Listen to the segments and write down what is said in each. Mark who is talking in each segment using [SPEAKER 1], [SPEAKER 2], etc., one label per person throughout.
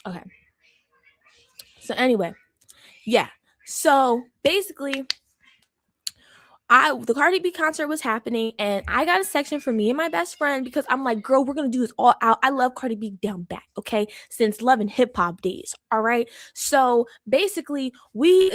[SPEAKER 1] Okay. So anyway, yeah. So basically, the Cardi B concert was happening, and I got a section for me and my best friend because I'm like, girl, we're gonna do this all out. I love Cardi B down back, okay, since Love and Hip Hop days. All right. So basically,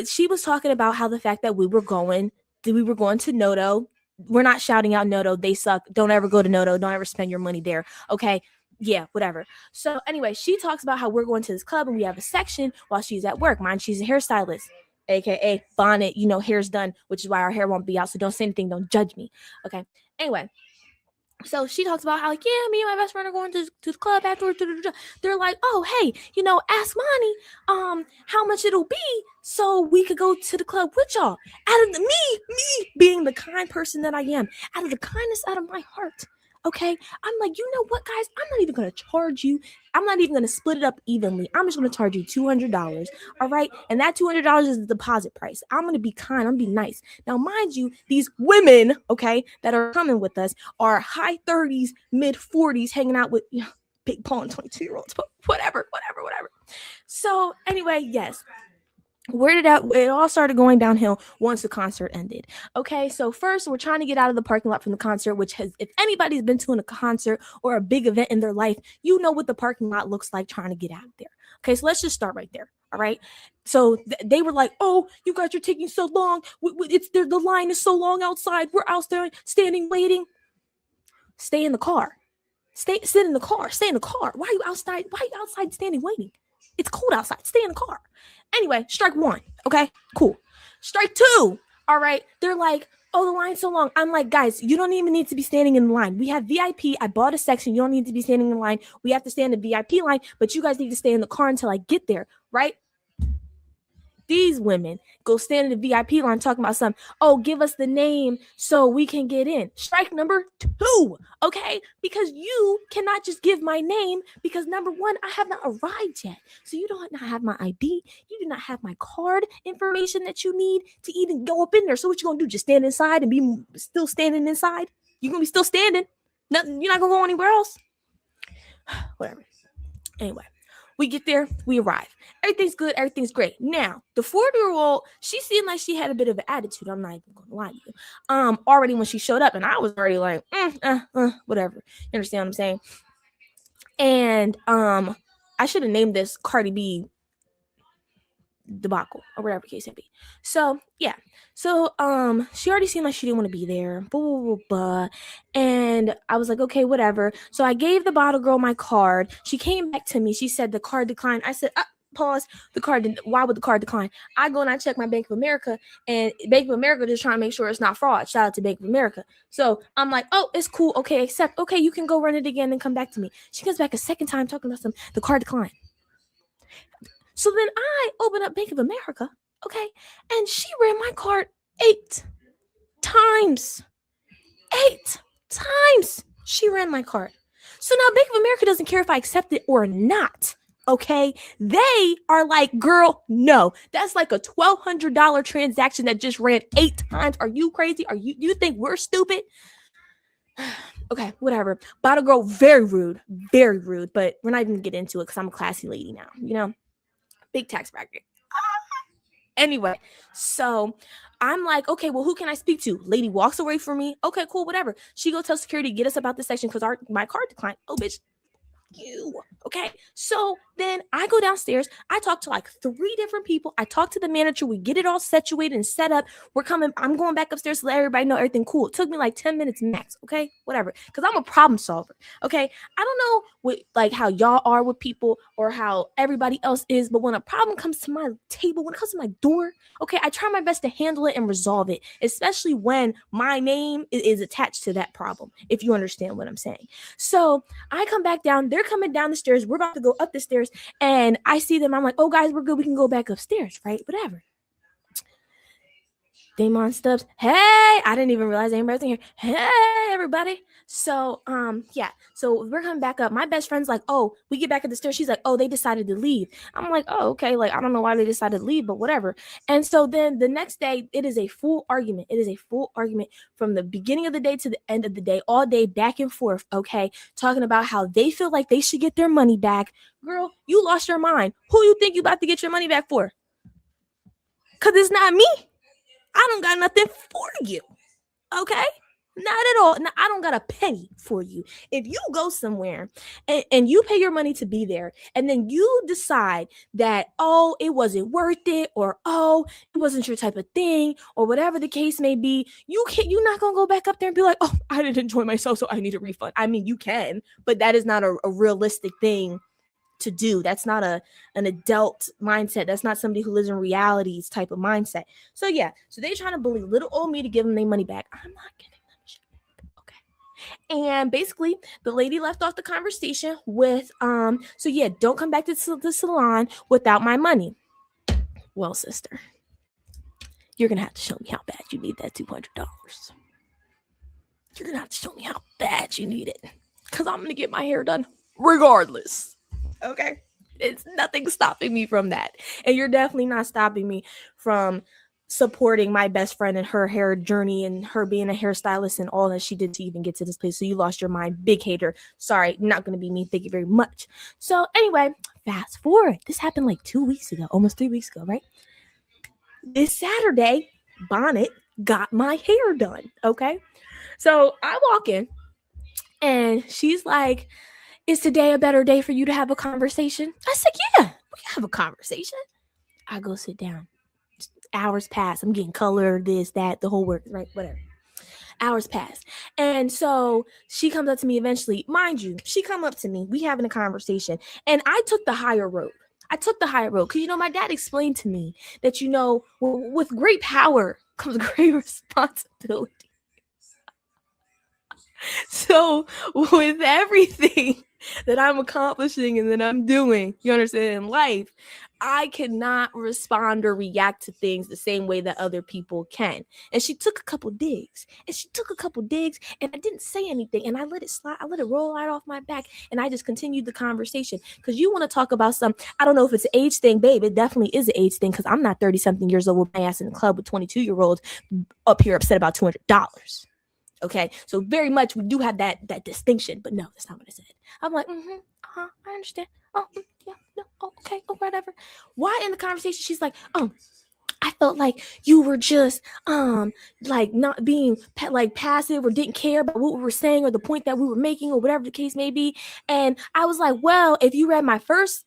[SPEAKER 1] she was talking about how the fact that we were going to Noto. We're not shouting out Noto. They suck. Don't ever go to Noto. Don't ever spend your money there. Okay. Yeah, whatever. So anyway, she talks about how we're going to this club and we have a section while she's at work. Mind, she's a hairstylist, aka bonnet, hair's done, which is why our hair won't be out. So don't say anything, don't judge me. Okay. Anyway, so she talks about how, like, yeah, me and my best friend are going to the club afterwards. They're like, oh, hey, ask Monty how much it'll be so we could go to the club with y'all. Out of me being the kind person that I am, out of the kindness out of my heart. Okay, I'm like, you know what, guys? I'm not even gonna charge you. I'm not even gonna split it up evenly. I'm just gonna charge you $200. All right, and that $200 is the deposit price. I'm gonna be kind. I'm gonna be nice. Now, mind you, these women, okay, that are coming with us are high 30s, mid 40s, hanging out with big Paul and 22-year-olds. But whatever. So anyway, yes. It all started going downhill once the concert ended. Okay, so first we're trying to get out of the parking lot from the concert, which has, if anybody's been to a concert or a big event in their life, you know what the parking lot looks like trying to get out of there. Okay, so let's just start right there. All right. So they were like, oh, you guys are taking so long. The line is so long outside. We're out there standing waiting. Stay in the car. Sit in the car. Stay in the car. Why are you outside? Why are you outside standing waiting? It's cold outside. Stay in the car. Anyway, strike one. Okay, cool. Strike two. All right. They're like, oh, the line's so long. I'm like, guys, you don't even need to be standing in the line. We have VIP. I bought a section. You don't need to be standing in the line. We have to stay in the VIP line, but you guys need to stay in the car until I get there, right? These women go stand in the VIP line talking about something. Oh, give us the name so we can get in. Strike number 2, okay? Because you cannot just give my name because, number one, I have not arrived yet. So you don't not have my ID. You do not have my card information that you need to even go up in there. So what you going to do? Just stand inside and be still standing inside? You're going to be still standing. Nothing. You're not going to go anywhere else. Whatever. Anyway. We get there, we arrive. Everything's good, everything's great. Now, the 40-year-old, she seemed like she had a bit of an attitude. I'm not even gonna lie to you. Already when she showed up, and I was already like, whatever. You understand what I'm saying? And I should have named this Cardi B debacle or whatever case may be. So yeah. So she already seemed like she didn't want to be there. Blah, blah, blah, blah. And I was like, okay, whatever. So I gave the bottle girl my card. She came back to me. She said the card declined. I said, pause. Why would the card decline? I go and I check my Bank of America, and Bank of America just trying to make sure it's not fraud. Shout out to Bank of America. So I'm like, oh, it's cool. Okay, okay, you can go run it again and come back to me. She comes back a second time talking about the card declined. So then I open up Bank of America, okay, and she ran my card 8 times. 8 times she ran my card. So now Bank of America doesn't care if I accept it or not, okay? They are like, girl, no. That's like a $1,200 transaction that just ran 8 times. Are you crazy? You think we're stupid? Okay, whatever. Bottle girl, very rude, but we're not even gonna get into it because I'm a classy lady now, Big tax bracket. Anyway, so I'm like, okay, well, who can I speak to? Lady walks away from me. Okay, cool, whatever. She go tell security, get us about this section because my card declined. Oh, bitch. You. Okay. So then I go downstairs. I talk to like 3 different people. I talk to the manager. We get it all situated and set up. I'm going back upstairs to let everybody know everything cool. It took me like 10 minutes max. Okay. Whatever. Because I'm a problem solver. Okay. I don't know how y'all are with people or how everybody else is, but when a problem comes to my table, when it comes to my door, okay, I try my best to handle it and resolve it, especially when my name is attached to that problem, if you understand what I'm saying. So I come back down. They're coming down the stairs. We're about to go up the stairs, and I see them. I'm like, oh, guys, we're good. We can go back upstairs, right? Whatever. Damon Stubbs. Hey, I didn't even realize anybody's in here. Hey, everybody. So, yeah. So we're coming back up. My best friend's like, oh, we get back at the stairs. She's like, oh, they decided to leave. I'm like, oh, okay. Like, I don't know why they decided to leave, but whatever. And so then the next day, it is a full argument. It is a full argument from the beginning of the day to the end of the day, all day, back and forth. Okay, talking about how they feel like they should get their money back. Girl, you lost your mind. Who you think you about to get your money back for? Because it's not me. I don't got nothing for you. Okay? Not at all. No, I don't got a penny for you. If you go somewhere and you pay your money to be there, and then you decide that, oh, it wasn't worth it, or oh, it wasn't your type of thing, or whatever the case may be, you're not gonna go back up there and be like, oh, I didn't enjoy myself, so I need a refund. I mean, you can, but that is not a realistic thing to do. That's not an adult mindset. That's not somebody who lives in realities type of mindset. So yeah, so they trying to bully little old me to give them their money back. I'm not giving them shit back. Okay. And basically the lady left off the conversation with so yeah, don't come back to the salon without my money. Well, sister, you're gonna have to show me how bad you need that $200. You're gonna have to show me how bad you need it, because I'm gonna get my hair done regardless. Okay, it's nothing stopping me from that, and you're definitely not stopping me from supporting my best friend and her hair journey and her being a hairstylist and all that she did to even get to this place. So you lost your mind, big hater. Sorry, not going to be me. Thank you very much. So anyway, fast forward. This happened like 2 weeks ago, almost 3 weeks ago, right? This Saturday, Bonnet got my hair done. Okay, so I walk in and she's like, is today a better day for you to have a conversation? I said, yeah, we can have a conversation. I go sit down. Hours pass. I'm getting color, this, that, the whole work, right? Whatever. Hours pass. And so she comes up to me eventually. Mind you, she come up to me. We having a conversation. And I took the higher road. Because, my dad explained to me that, with great power comes great responsibility. So with everything that I'm accomplishing and that I'm doing, you understand, in life, I cannot respond or react to things the same way that other people can. And she took a couple digs, and I didn't say anything, and I let it slide. I let it roll right off my back, and I just continued the conversation. Because you want to talk about I don't know if it's an age thing, babe. It definitely is an age thing, because I'm not 30-something years old with my ass in the club with 22-year-olds up here upset about $200. Okay, so very much we do have that distinction, but no, that's not what I said. I'm like, I understand. Oh, yeah, no, okay, whatever. Why in the conversation she's like, oh, I felt like you were just like not being like passive or didn't care about what we were saying or the point that we were making or whatever the case may be. And I was like, well, if you read my first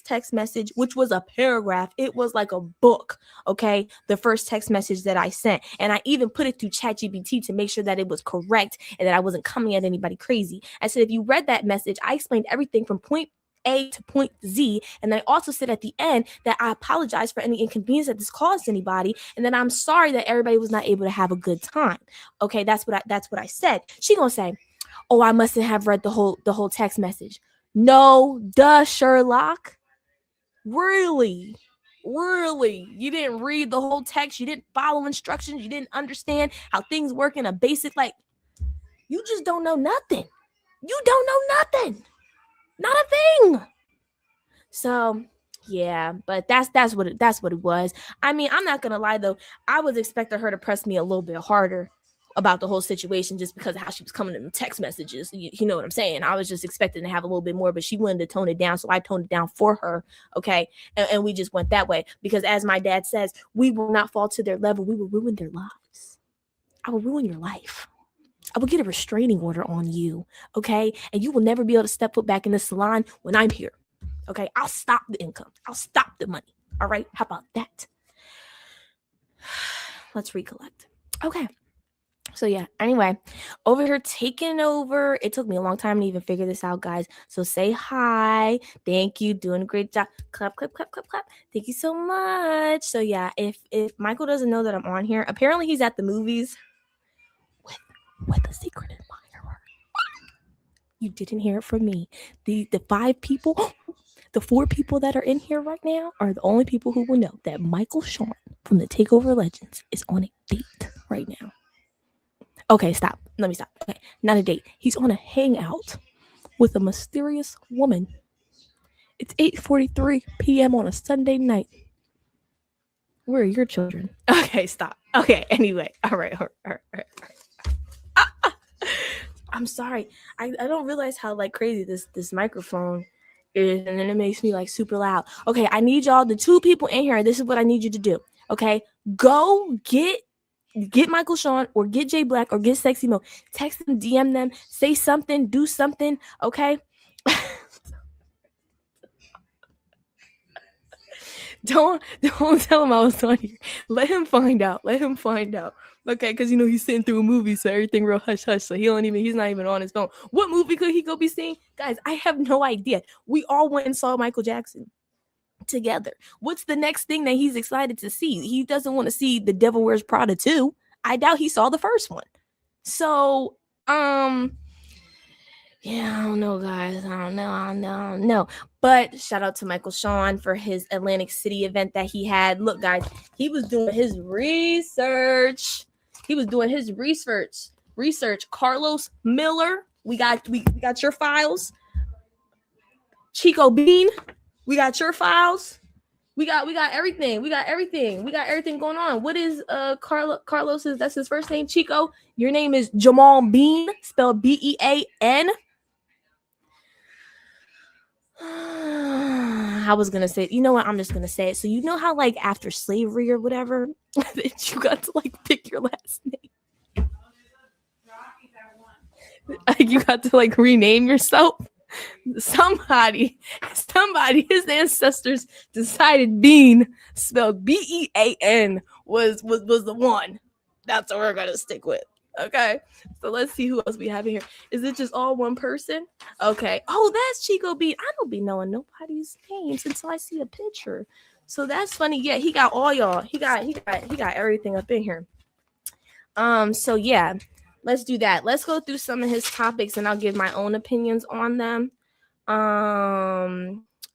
[SPEAKER 1] text message, which was a paragraph, it was like a book. Okay, the first text message that I sent, and I even put it through ChatGPT to make sure that it was correct and that I wasn't coming at anybody crazy. I said, if you read that message, I explained everything from point A to point Z, and I also said at the end that I apologize for any inconvenience that this caused anybody, and that I'm sorry that everybody was not able to have a good time. Okay, that's what I said. She gonna say, "Oh, I mustn't have read the whole text message." No, duh, Sherlock. Really? You didn't read the whole text? You didn't follow instructions? You didn't understand how things work in a basic, like, you just don't know nothing. You don't know nothing. Not a thing. So yeah, but that's what it was. I mean, I'm not gonna lie though, I was expecting her to press me a little bit harder about the whole situation just because of how she was coming in the text messages. You know what I'm saying? I was just expecting to have a little bit more, but she wanted to tone it down, so I toned it down for her. Okay, and we just went that way because, as my dad says, we will not fall to their level. We will ruin their lives. I will ruin your life. I will get a restraining order on you, okay? And you will never be able to step foot back in the salon when I'm here, okay? I'll stop the income. I'll stop the money, all right? How about that? Let's recollect. Okay. So yeah, anyway, over here taking over. It took me a long time to even figure this out, guys. So say hi. Thank you. Doing a great job. Clap, clap, clap, clap, clap. Thank you so much. So yeah, if Michael doesn't know that I'm on here, apparently he's at the movies with a secret admirer. You didn't hear it from me. The 5 people, the 4 people that are in here right now are the only people who will know that Michael Sean from the Takeover Legends is on a date right now. Okay, stop. Let me stop. Okay, not a date. He's on a hangout with a mysterious woman. It's 8:43 p.m. on a Sunday night. Where are your children? Okay, stop. Okay, anyway. All right. I'm sorry. I don't realize how like crazy this microphone is, and then it makes me like super loud. Okay, I need y'all, the two people in here, this is what I need you to do. Okay, go get Michael Sean or get Jay Black or get Sexy Mo. Text them, DM them, say something, do something. Okay. Don't tell him I was on here. Let him find out. Okay, because he's sitting through a movie, so everything real hush hush. So he's not even on his phone. What movie could he go be seeing? Guys, I have no idea. We all went and saw Michael Jackson together. What's the next thing that he's excited to see? He doesn't want to see The Devil Wears Prada 2. I doubt he saw the first one. So, yeah, I don't know, guys. I don't know. But shout out to Michael Sean for his Atlantic City event that he had. Look, guys, he was doing his research. Carlos Miller, we got your files. Chico Bean, we got your files. We got everything. We got everything going on. What is Carlos's? That's his first name. Chico, your name is Jamal Bean, spelled Bean. I was gonna say, you know what? I'm just gonna say it. So you know how like after slavery or whatever, that you got to like pick your last name. You got to like rename yourself. Somebody, his ancestors decided Bean, spelled Bean, was the one. That's what we're gonna stick with. Okay, so let's see who else we have in here. Is it just all one person? Okay. Oh, that's Chico Bean. I don't be knowing nobody's names until I see a picture. So that's funny. Yeah, he got all y'all. He got everything up in here. So yeah, let's do that. Let's go through some of his topics and I'll give my own opinions on them. I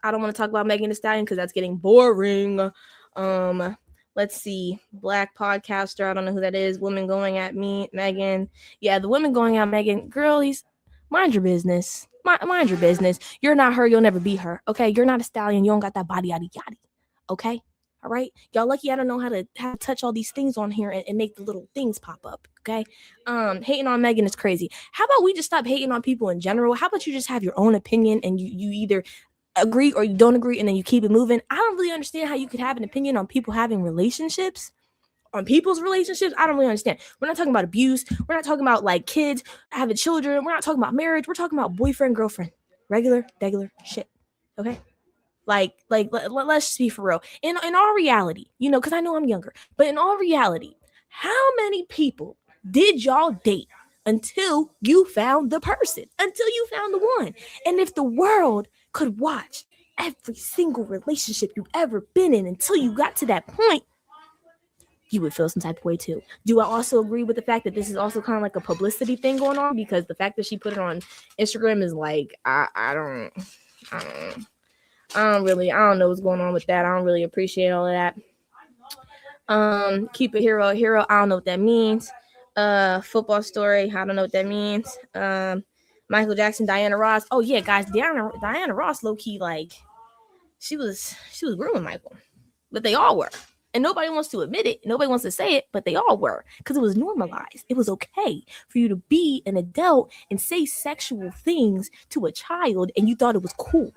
[SPEAKER 1] don't want to talk about Megan Thee Stallion because that's getting boring. Let's see. Black podcaster. I don't know who that is. Woman going at me, Megan. Yeah, the woman going at Megan. Girlies, mind your business. Mind your business. You're not her. You'll never be her. Okay. You're not a stallion. You don't got that body yaddy yaddy. Okay. All right. Y'all lucky I don't know how to touch all these things on here and make the little things pop up. Okay. Hating on Megan is crazy. How about we just stop hating on people in general? How about you just have your own opinion and you either agree or you don't agree and then you keep it moving? I don't really understand how you could have an opinion on people having relationships, on people's relationships. I don't really understand. We're not talking about abuse. We're not talking about like kids having children. We're not talking about marriage. We're talking about boyfriend, girlfriend, regular shit. Okay. Like let's just be for real. In all reality, because I know I'm younger, but in all reality, how many people did y'all date until you found the person, until you found the one? And if the world could watch every single relationship you've ever been in until you got to that point, you would feel some type of way too. Do I also agree with the fact that this is also kind of like a publicity thing going on? Because the fact that she put it on Instagram is like, I don't know what's going on with that. I don't really appreciate all of that. Keep it hero. I don't know what that means. Football story. I don't know what that means. Michael Jackson, Diana Ross. Oh yeah, guys, Diana Ross, low key, like she was grooming Michael, but they all were, and nobody wants to admit it. Nobody wants to say it, but they all were, because it was normalized. It was okay for you to be an adult and say sexual things to a child, and you thought it was cool.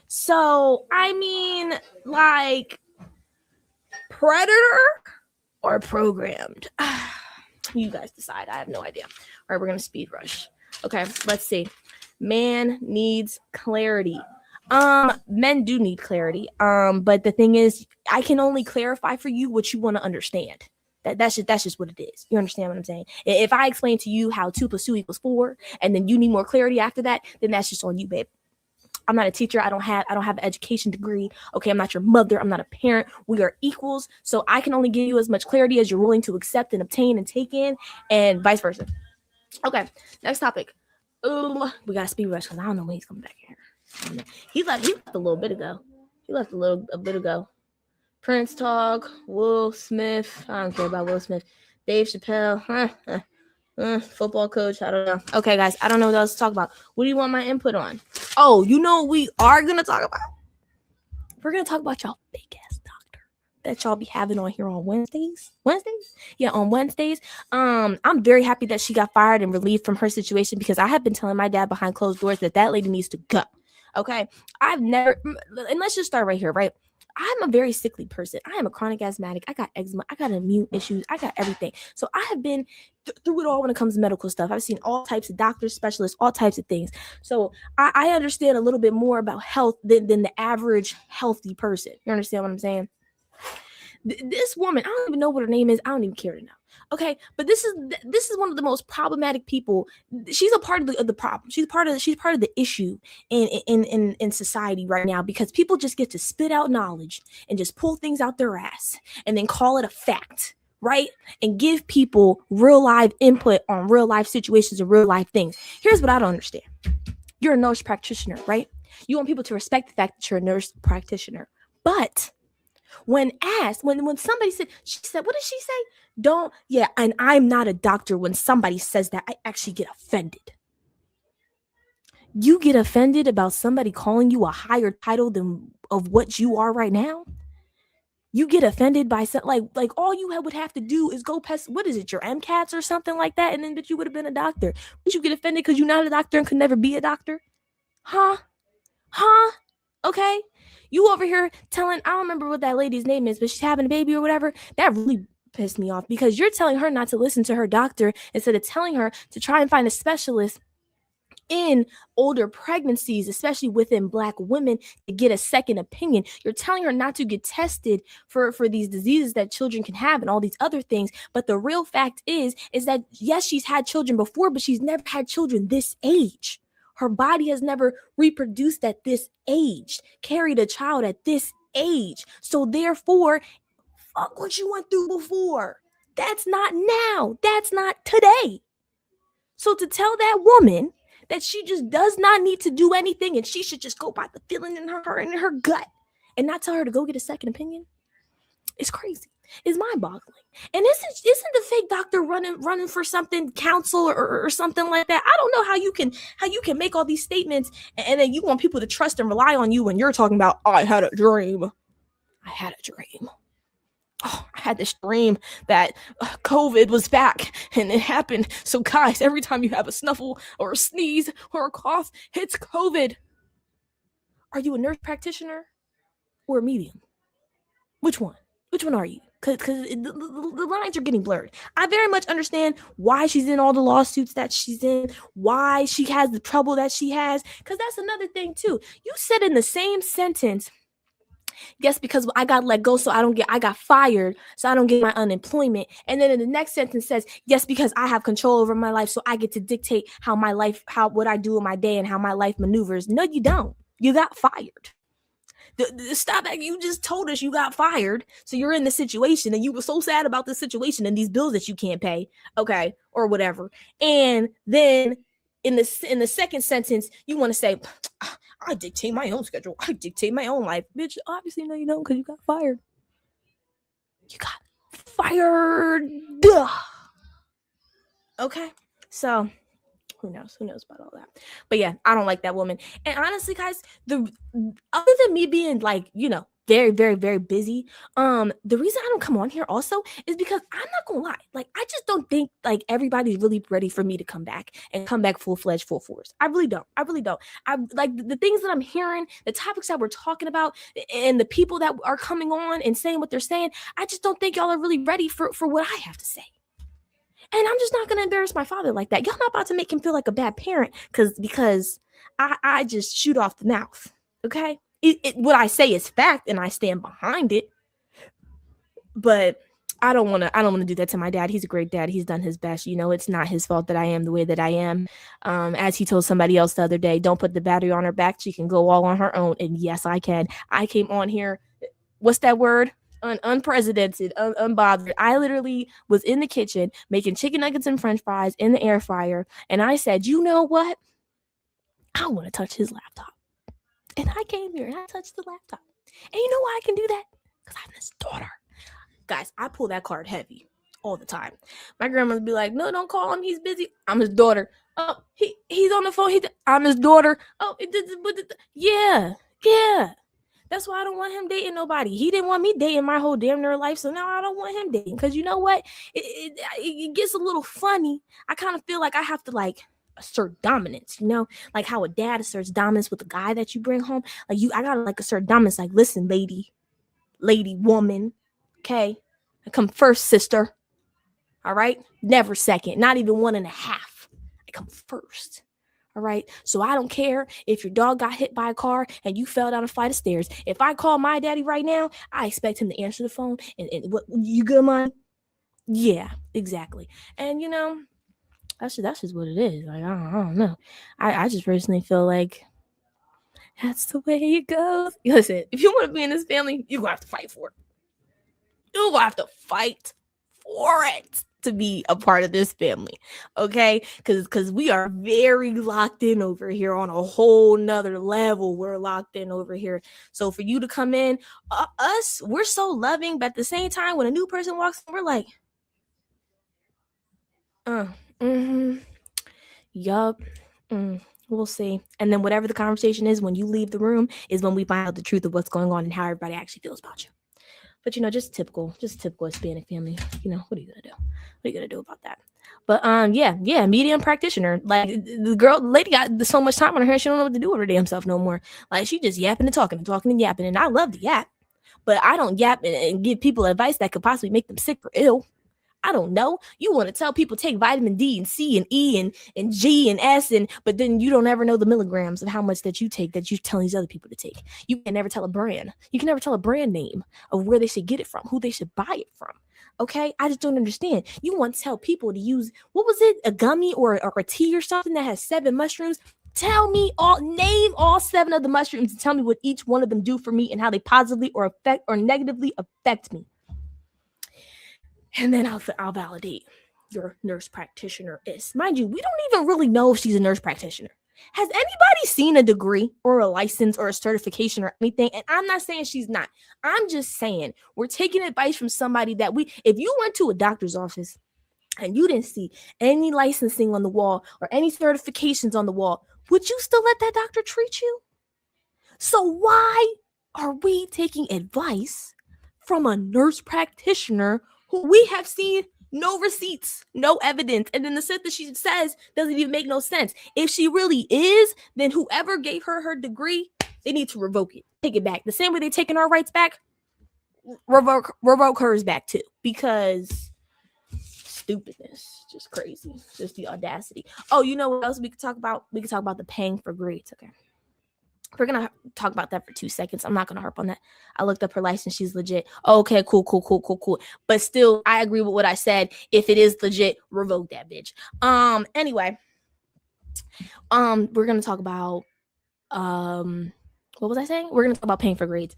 [SPEAKER 1] So, I mean, like, predator or programmed? You guys decide. I have no idea. All right, we're going to speed rush. Okay, let's see. Man needs clarity. Men do need clarity. But the thing is, I can only clarify for you what you want to understand. That's just what it is. You understand what I'm saying? If I explain to you how 2 + 2 = 4, and then you need more clarity after that, then that's just on you, babe. I'm not a teacher. I don't have an education degree. Okay, I'm not your mother. I'm not a parent. We are equals. So I can only give you as much clarity as you're willing to accept and obtain and take in, and vice versa. Okay, next topic. We got to speed rush because I don't know when he's coming back here. He left a little bit ago. A bit ago. Prince talk, Will Smith. I don't care about Will Smith. Dave Chappelle. Football coach. I don't know. Okay, guys, I don't know what else to talk about. What do you want my input on? Oh, you know what we are going to talk about? We're going to talk about y'all fake ass doctor that y'all be having on here on Wednesdays. Yeah, on Wednesdays. I'm very happy that she got fired and relieved from her situation, because I have been telling my dad behind closed doors that lady needs to go. Okay, I've never, and let's just start right here, right? I'm a very sickly person. I am a chronic asthmatic. I got eczema. I got immune issues. I got everything. So I have been through it all when it comes to medical stuff. I've seen all types of doctors, specialists, all types of things. So I understand a little bit more about health than the average healthy person. You understand what I'm saying? This woman, I don't even know what her name is. I don't even care to know. Okay, but this is one of the most problematic people. She's a part of the problem. She's part of the issue in society right now, because people just get to spit out knowledge and just pull things out their ass and then call it a fact, right? And give people real life input on real life situations and real life things. Here's what I don't understand. You're a nurse practitioner, right? You want people to respect the fact that you're a nurse practitioner, but when asked, when somebody said, she said, what did she say? And I'm not a doctor. When somebody says that, I actually get offended. You get offended about somebody calling you a higher title than of what you are right now? You get offended by something like all you would have to do is go past, what is it, your MCATs or something like that, and then that you would have been a doctor. But you get offended because you're not a doctor and could never be a doctor? Huh? Okay? You over here telling, I don't remember what that lady's name is, but she's having a baby or whatever. That really pissed me off, because you're telling her not to listen to her doctor instead of telling her to try and find a specialist in older pregnancies, especially within Black women, to get a second opinion. You're telling her not to get tested for these diseases that children can have and all these other things. But the real fact is that, yes, she's had children before, but she's never had children this age. Her body has never reproduced at this age, carried a child at this age. So therefore, fuck what you went through before. That's not now. That's not today. So to tell that woman that she just does not need to do anything and she should just go by the feeling in her gut and not tell her to go get a second opinion, it's crazy. It's mind-boggling. And isn't the fake doctor running for something, counsel or something like that? I don't know how you can make all these statements and then you want people to trust and rely on you when you're talking about, I had a dream. Oh, I had this dream that COVID was back and it happened. So guys, every time you have a snuffle or a sneeze or a cough, it's COVID. Are you a nurse practitioner or a medium? Which one? Which one are you? Because the lines are getting blurred. I very much understand why she's in all the lawsuits that she's in, why she has the trouble that she has, because that's another thing too. You said in the same sentence, yes, because I got let go, so I got fired, so I don't get my unemployment. And then in the next sentence says, yes, because I have control over my life, so I get to dictate what I do in my day and how my life maneuvers. No, you don't. You got fired. Stop that. You just told us you got fired. So you're in the situation and you were so sad about the situation and these bills that you can't pay. Okay. Or whatever. And then in the second sentence, you want to say, I dictate my own schedule. I dictate my own life. Bitch, obviously, no, you don't, because you got fired. You got fired. Okay. So who knows about all that. But yeah, I don't like that woman. And honestly, guys, other than me being very, very, very busy, the reason I don't come on here also is because I'm not gonna lie, I just don't think everybody's really ready for me to come back full-fledged, full force. I really don't. I like the things that I'm hearing, the topics that we're talking about, and the people that are coming on and saying what they're saying. I just don't think y'all are really ready for what I have to say. And I'm just not going to embarrass my father like that. Y'all not about to make him feel like a bad parent because I just shoot off the mouth. Okay? What I say is fact and I stand behind it. But I don't want to do that to my dad. He's a great dad. He's done his best. It's not his fault that I am the way that I am. As he told somebody else the other day, don't put the battery on her back. She can go all on her own. And yes, I can. I came on here. What's that word? Unprecedented, unbothered. I literally was in the kitchen making chicken nuggets and french fries in the air fryer. And I said, you know what? I want to touch his laptop. And I came here and I touched the laptop. And you know why I can do that? because I'm his daughter. Guys, I pull that card heavy all the time. My grandma would be like, no, don't call him. He's busy. I'm his daughter. Oh, he's on the phone. I'm his daughter. Oh, yeah, yeah. That's why I don't want him dating nobody. He didn't want me dating my whole damn near life, so now I don't want him dating. Because you know what? It gets a little funny. I kind of feel like I have to like assert dominance, you know? Like how a dad asserts dominance with the guy that you bring home. Like I gotta like assert dominance. Like, listen, lady, woman, okay? I come first, sister. All right? Never second. Not even 1.5. I come first. All right. So I don't care if your dog got hit by a car and you fell down a flight of stairs. If I call my daddy right now, I expect him to answer the phone. And what, you good, man? Yeah, exactly. And you know, that's just what it is. Like, I don't know. I just personally feel like that's the way it goes. Listen, if you want to be in this family, you're gonna have to fight for it. You're gonna have to fight for it to be a part of this family, okay? Because we are very locked in over here on a whole nother level. We're locked in over here. So for you to come in, we're so loving, but at the same time, when a new person walks in, we're like, yup, we'll see. And then whatever the conversation is, when you leave the room, is when we find out the truth of what's going on and how everybody actually feels about you. But you know, just typical Hispanic family. You know, what are you gonna do? What are you gonna do about that? But yeah, medium practitioner. Like the lady got so much time on her hands, she don't know what to do with her damn self no more. Like she just yapping and talking and yapping. And I love to yap, but I don't yap and give people advice that could possibly make them sick or ill. I don't know. You want to tell people take vitamin D and C and E and G and S, but then you don't ever know the milligrams of how much that you take that you're telling these other people to take. You can never tell a brand. You can never tell a brand name of where they should get it from, who they should buy it from. Okay? I just don't understand. You want to tell people to use, what was it, a gummy or a tea or something that has 7 mushrooms? Name all 7 of the mushrooms and tell me what each one of them do for me and how they positively or negatively affect me. And then I'll validate your nurse practitioner is. Mind you, we don't even really know if she's a nurse practitioner. Has anybody seen a degree or a license or a certification or anything? And I'm not saying she's not. I'm just saying we're taking advice from somebody that if you went to a doctor's office and you didn't see any licensing on the wall or any certifications on the wall, would you still let that doctor treat you? So why are we taking advice from a nurse practitioner who we have seen no receipts, no evidence, and then the stuff that she says doesn't even make no sense? If she really is, then whoever gave her degree, they need to revoke it, take it back. The same way they're taking our rights back, revoke hers back too, because stupidness, just crazy, just the audacity. Oh, you know what else we could talk about? We could talk about the paying for grades. Okay. We're going to talk about that for 2 seconds. I'm not going to harp on that. I looked up her license. She's legit. Okay, cool. But still, I agree with what I said. If it is legit, revoke that bitch. Anyway, we're going to talk about, what was I saying? We're going to talk about paying for grades.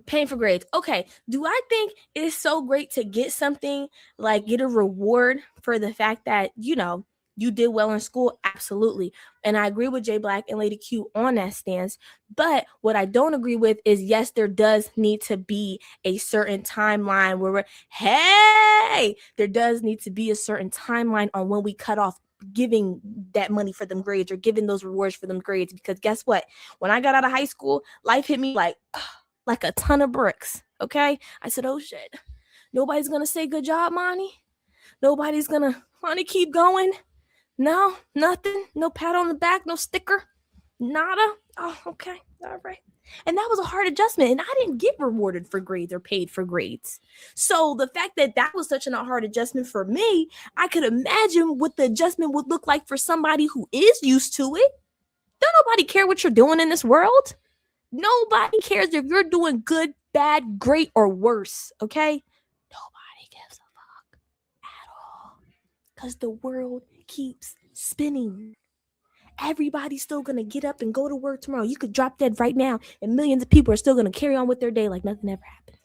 [SPEAKER 1] Paying for grades. Okay. Do I think it's so great to get something, like get a reward for the fact that, you know, you did well in school? Absolutely. And I agree with J Black and Lady Q on that stance. But what I don't agree with is, yes, there does need to be a certain timeline where there does need to be a certain timeline on when we cut off giving that money for them grades or giving those rewards for them grades. Because guess what? When I got out of high school, life hit me like a ton of bricks. Okay. I said, oh shit. Nobody's going to say good job, Amani. Nobody's going to want to keep going. No, nothing. No pat on the back, no sticker, nada. Oh, okay. All right. And that was a hard adjustment. And I didn't get rewarded for grades or paid for grades. So the fact that was such a hard adjustment for me, I could imagine what the adjustment would look like for somebody who is used to it. Don't nobody care what you're doing in this world. Nobody cares if you're doing good, bad, great, or worse. Okay? Nobody gives a fuck at all. Because the world keeps spinning. Everybody's still gonna get up and go to work tomorrow. You could drop dead right now, and millions of people are still gonna carry on with their day like nothing ever happened.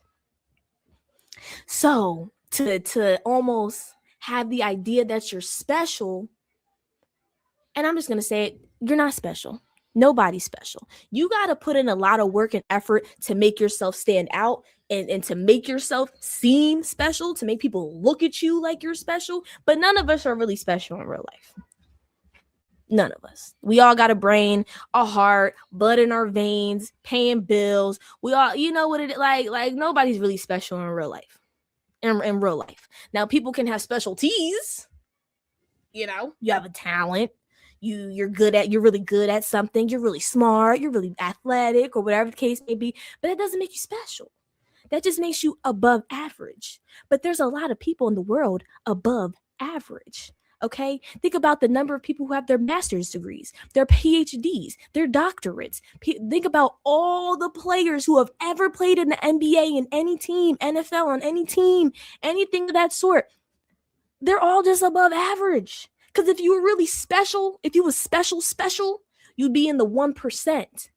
[SPEAKER 1] So to almost have the idea that you're special, and I'm just gonna say it, you're not special. Nobody's special. You gotta put in a lot of work and effort to make yourself stand out. and to make yourself seem special, to make people look at you like you're special. But none of us are really special in real life. None of us. We all got a brain, a heart, blood in our veins, paying bills. We all, you know what it like nobody's really special in real life. In real life. Now people can have specialties. You know, you have a talent. You're really good at something. You're really smart. You're really athletic, or whatever the case may be. But that doesn't make you special. That just makes you above average. But there's a lot of people in the world above average. Okay, think about the number of people who have their master's degrees, their PhDs, their doctorates. Think about all the players who have ever played in the NBA, in any team, NFL, on any team, anything of that sort. They're all just above average. Because if you were really special, if you were special, you'd be in the 1%.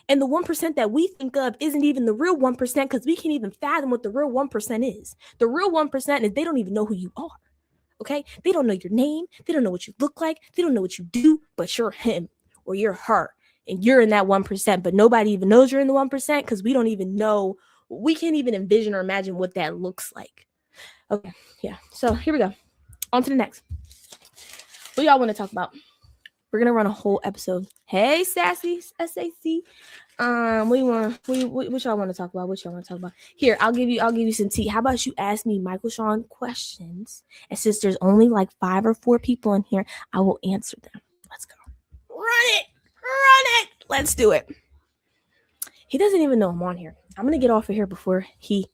[SPEAKER 1] And the 1% that we think of isn't even the real 1%, because we can't even fathom what the real 1% is. The real 1% is they don't even know who you are. Okay? They don't know your name. They don't know what you look like. They don't know what you do, but you're him or you're her. And you're in that 1%, but nobody even knows you're in the 1% because we don't even know. We can't even envision or imagine what that looks like. Okay, yeah. So here we go. On to the next. What do y'all want to talk about? We're gonna run a whole episode. Hey, sassy SAC. What y'all want to talk about? What y'all want to talk about? Here, I'll give you some tea. How about you ask me Michael Sean questions? And since there's only like 5 or 4 people in here, I will answer them. Let's go. Run it. Let's do it. He doesn't even know I'm on here. I'm gonna get off of here before he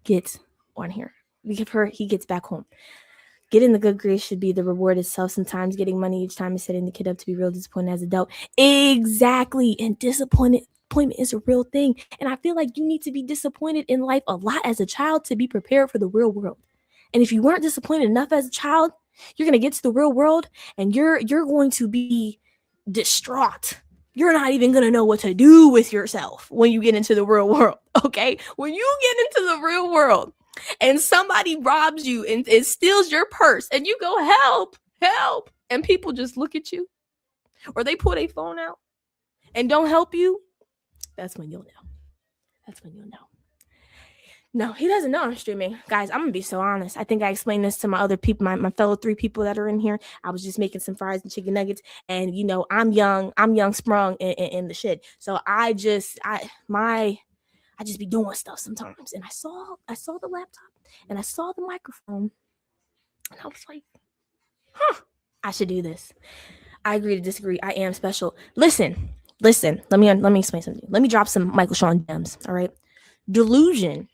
[SPEAKER 1] gets on here. Before he gets back home. Getting the good grades should be the reward itself. Sometimes getting money each time is setting the kid up to be real disappointed as an adult. Exactly. And disappointment is a real thing. And I feel like you need to be disappointed in life a lot as a child to be prepared for the real world. And if you weren't disappointed enough as a child, you're going to get to the real world and you're going to be distraught. You're not even going to know what to do with yourself when you get into the real world. Okay? When you get into the real world, and somebody robs you and steals your purse and you go, help, and people just look at you, or they pull their phone out and don't help you, that's when you'll know. No, he doesn't know I'm streaming. Guys, I'm gonna be so honest. I think I explained this to my other people, my fellow 3 people that are in here. I was just making some fries and chicken nuggets, and you know, I'm young sprung in the shit. So I just be doing stuff sometimes. And I saw the laptop and I saw the microphone and I was like, I should do this. I agree to disagree. I am special. Listen. Let me explain something. Let me drop some Michael Sean gems. All right. Delusion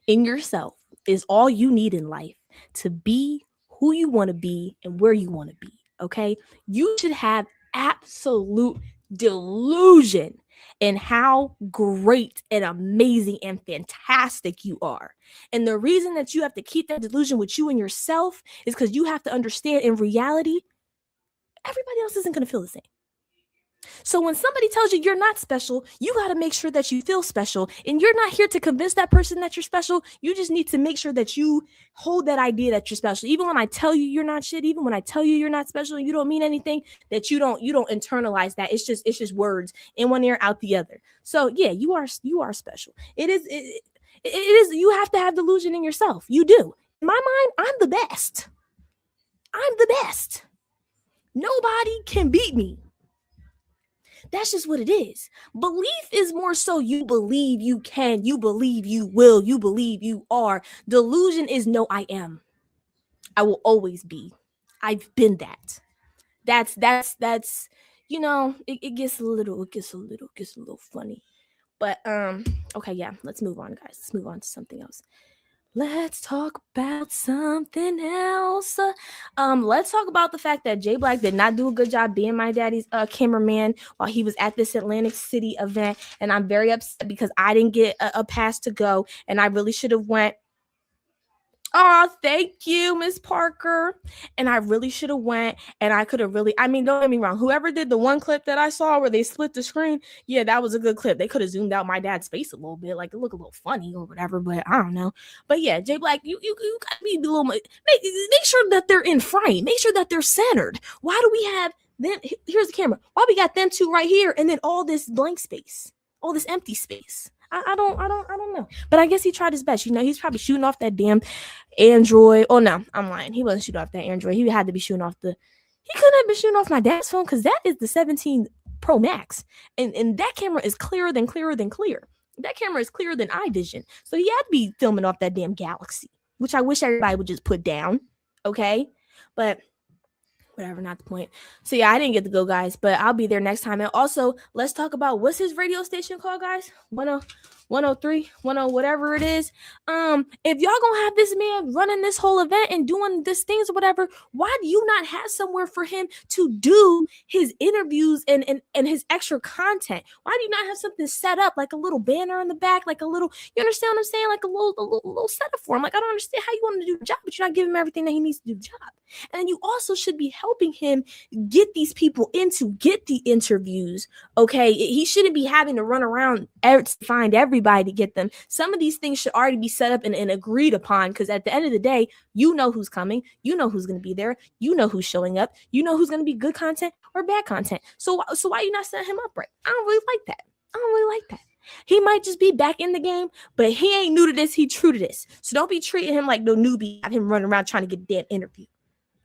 [SPEAKER 1] in yourself is all you need in life to be who you want to be and where you want to be. Okay. You should have absolute delusion in how great and amazing and fantastic you are. And the reason that you have to keep that delusion with you and yourself is because you have to understand in reality, everybody else isn't going to feel the same. So when somebody tells you you're not special, you got to make sure that you feel special. And you're not here to convince that person that you're special. You just need to make sure that you hold that idea that you're special. Even when I tell you you're not shit, even when I tell you you're not special and you don't mean anything, that you don't internalize that. It's just words in one ear, out the other. So yeah, you are special. It is you have to have delusion in yourself. You do. In my mind, I'm the best. Nobody can beat me. That's just what it is. Belief is more so you believe you can, you believe you will, you believe you are. Delusion is no, I am. I will always be. I've been that. That's you know, it gets a little funny. But okay, yeah, let's move on, guys. Let's move on to something else. Let's talk about something else. Let's talk about the fact that Jay Black did not do a good job being my daddy's cameraman while he was at this Atlantic City event, and I'm very upset because I didn't get a pass to go, and I really should have went. Oh, thank you, Miss Parker. And I really should have went, and I could have really, I mean, don't get me wrong. Whoever did the one clip that I saw where they split the screen, yeah, that was a good clip. They could have zoomed out my dad's face a little bit, like it looked a little funny or whatever, but I don't know. But yeah, Jay Black, you gotta be a little, make sure that they're in frame. Make sure that they're centered. Why do we have them? Here's the camera. Why we got them two right here and then all this blank space, all this empty space? I don't know. But I guess he tried his best. He's probably shooting off that damn Android. Oh no, I'm lying. He wasn't shooting off that Android. He had to be shooting off he couldn't have been shooting off my dad's phone because that is the 17 Pro Max. And that camera is clearer than clear. That camera is clearer than iVision. So he had to be filming off that damn Galaxy, which I wish everybody would just put down. Okay. But whatever, not the point. So yeah, I didn't get to go, guys, but I'll be there next time. And also, let's talk about what's his radio station called, guys? 103, 10, whatever it is. If y'all gonna have this man running this whole event and doing these things or whatever, why do you not have somewhere for him to do his interviews and his extra content? Why do you not have something set up, like a little banner in the back, like a little, you understand what I'm saying? Like a little setup for him. Like, I don't understand how you want him to do the job, but you're not giving him everything that he needs to do the job. And then you also should be helping him get these people get the interviews. Okay, he shouldn't be having to run around to find everybody to get them. Some of these things should already be set up and agreed upon, because at the end of the day, you know who's coming, you know who's going to be there, you know who's showing up, you know who's going to be good content or bad content. So why you not setting him up right? I don't really like that. He might just be back in the game, but he ain't new to this. He true to this. So don't be treating him like no newbie. Have him running around trying to get a damn interview.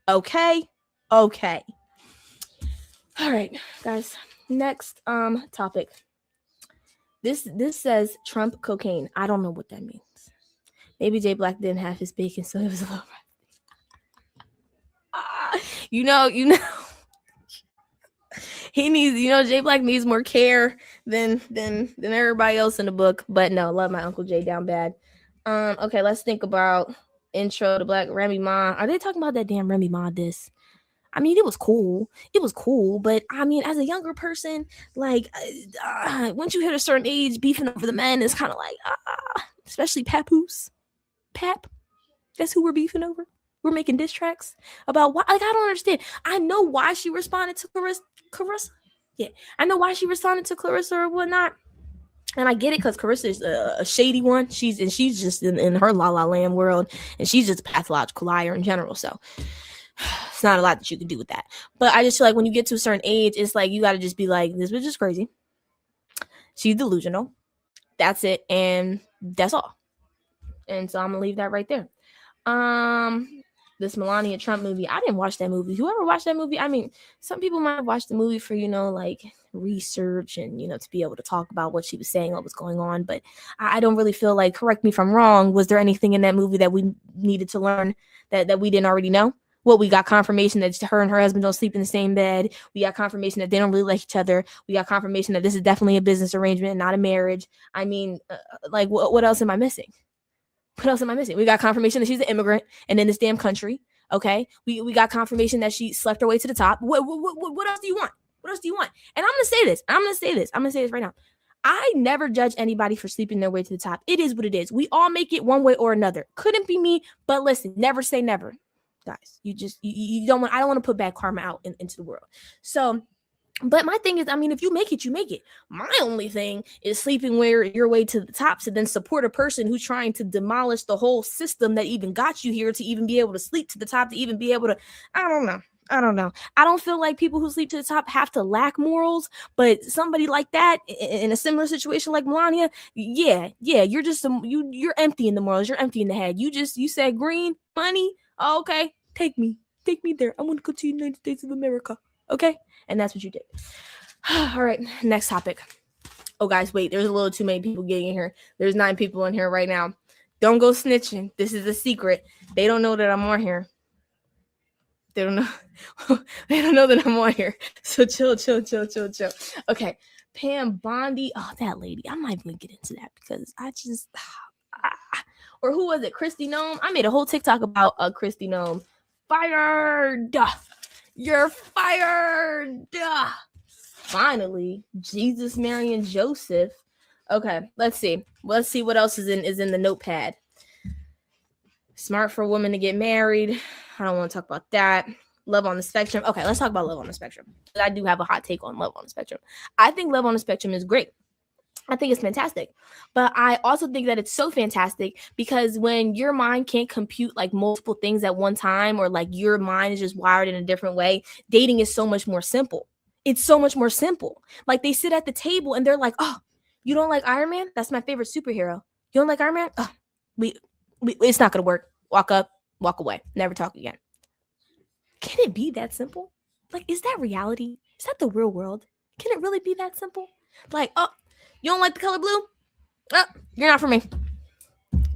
[SPEAKER 1] Okay. All right, guys. Next topic. This says Trump cocaine. I don't know what that means. Maybe Jay Black didn't have his bacon, so it was a little. You know. He needs, Jay Black needs more care than everybody else in the book. But no, love my Uncle Jay down bad. Okay, let's think about intro to Black Remy Ma. Are they talking about that damn Remy Ma diss? I mean, it was cool. But I mean, as a younger person, like, once you hit a certain age, beefing over the men is kind of like, especially Papoose. Pap. That's who we're beefing over. We're making diss tracks about why. Like, I don't understand. I know why she responded to Clarissa. Yeah, I know why she responded to Clarissa or whatnot. And I get it, because Clarissa is a shady one. She's just in her La La Land world, and she's just a pathological liar in general. So it's not a lot that you can do with that. But I just feel like when you get to a certain age, it's like you got to just be like, this bitch is crazy. She's delusional. That's it, and that's all. And so I'm gonna leave that right there. This Melania Trump movie, I didn't watch that movie. Whoever watched that movie, I mean, some people might have watched the movie for, like research and, to be able to talk about what she was saying, what was going on. But I don't really feel like, correct me if I'm wrong, was there anything in that movie that we needed to learn that we didn't already know? Well, we got confirmation that her and her husband don't sleep in the same bed. We got confirmation that they don't really like each other. We got confirmation that this is definitely a business arrangement, not a marriage. I mean, like, what else am I missing? We got confirmation that she's an immigrant and in this damn country. Okay. We got confirmation that she slept her way to the top. What else do you want? And I'm going to say this right now. I never judge anybody for sleeping their way to the top. It is what it is. We all make it one way or another. Couldn't be me, but listen, never say never, guys. You don't want, I don't want to put bad karma out into the world. So, but my thing is, I mean, if you make it, you make it. My only thing is sleeping your way to the top to then support a person who's trying to demolish the whole system that even got you here to even be able to sleep to the top, to even be able to, I don't know. I don't feel like people who sleep to the top have to lack morals, but somebody like that in a similar situation like Melania, yeah, you're just you're emptying the morals, you're emptying the head. You said green money, oh, okay, take me there. I want to go to the United States of America, okay? And that's what you did. All right, next topic. Oh, guys, wait, there's a little too many people getting in here. There's 9 people in here right now. Don't go snitching. This is a secret. They don't know that I'm on here. They don't know. They don't know that I'm on here. So chill. Okay, Pam Bondi. Oh, that lady. I'm not even gonna get into that because I just. Or who was it? Christy Nome. I made a whole TikTok about Christy Nome. Fired. You're fired. Finally, Jesus, Mary, and Joseph. Okay, let's see what else is in the notepad. Smart for a woman to get married. I don't want to talk about that. Love on the spectrum. Okay, let's talk about love on the spectrum. I do have a hot take on love on the spectrum. I think love on the spectrum is great. I think it's fantastic. But I also think that it's so fantastic because when your mind can't compute like multiple things at one time, or like your mind is just wired in a different way, dating is so much more simple. It's so much more simple. Like they sit at the table and they're like, oh, You don't like Iron Man? That's my favorite superhero. You don't like Iron Man? Oh, we it's not gonna work. Walk up, walk away, never talk again. Can it be that simple? Like, is that reality? Is that the real world? Can it really be that simple? Like, oh, you don't like the color blue? Oh, you're not for me.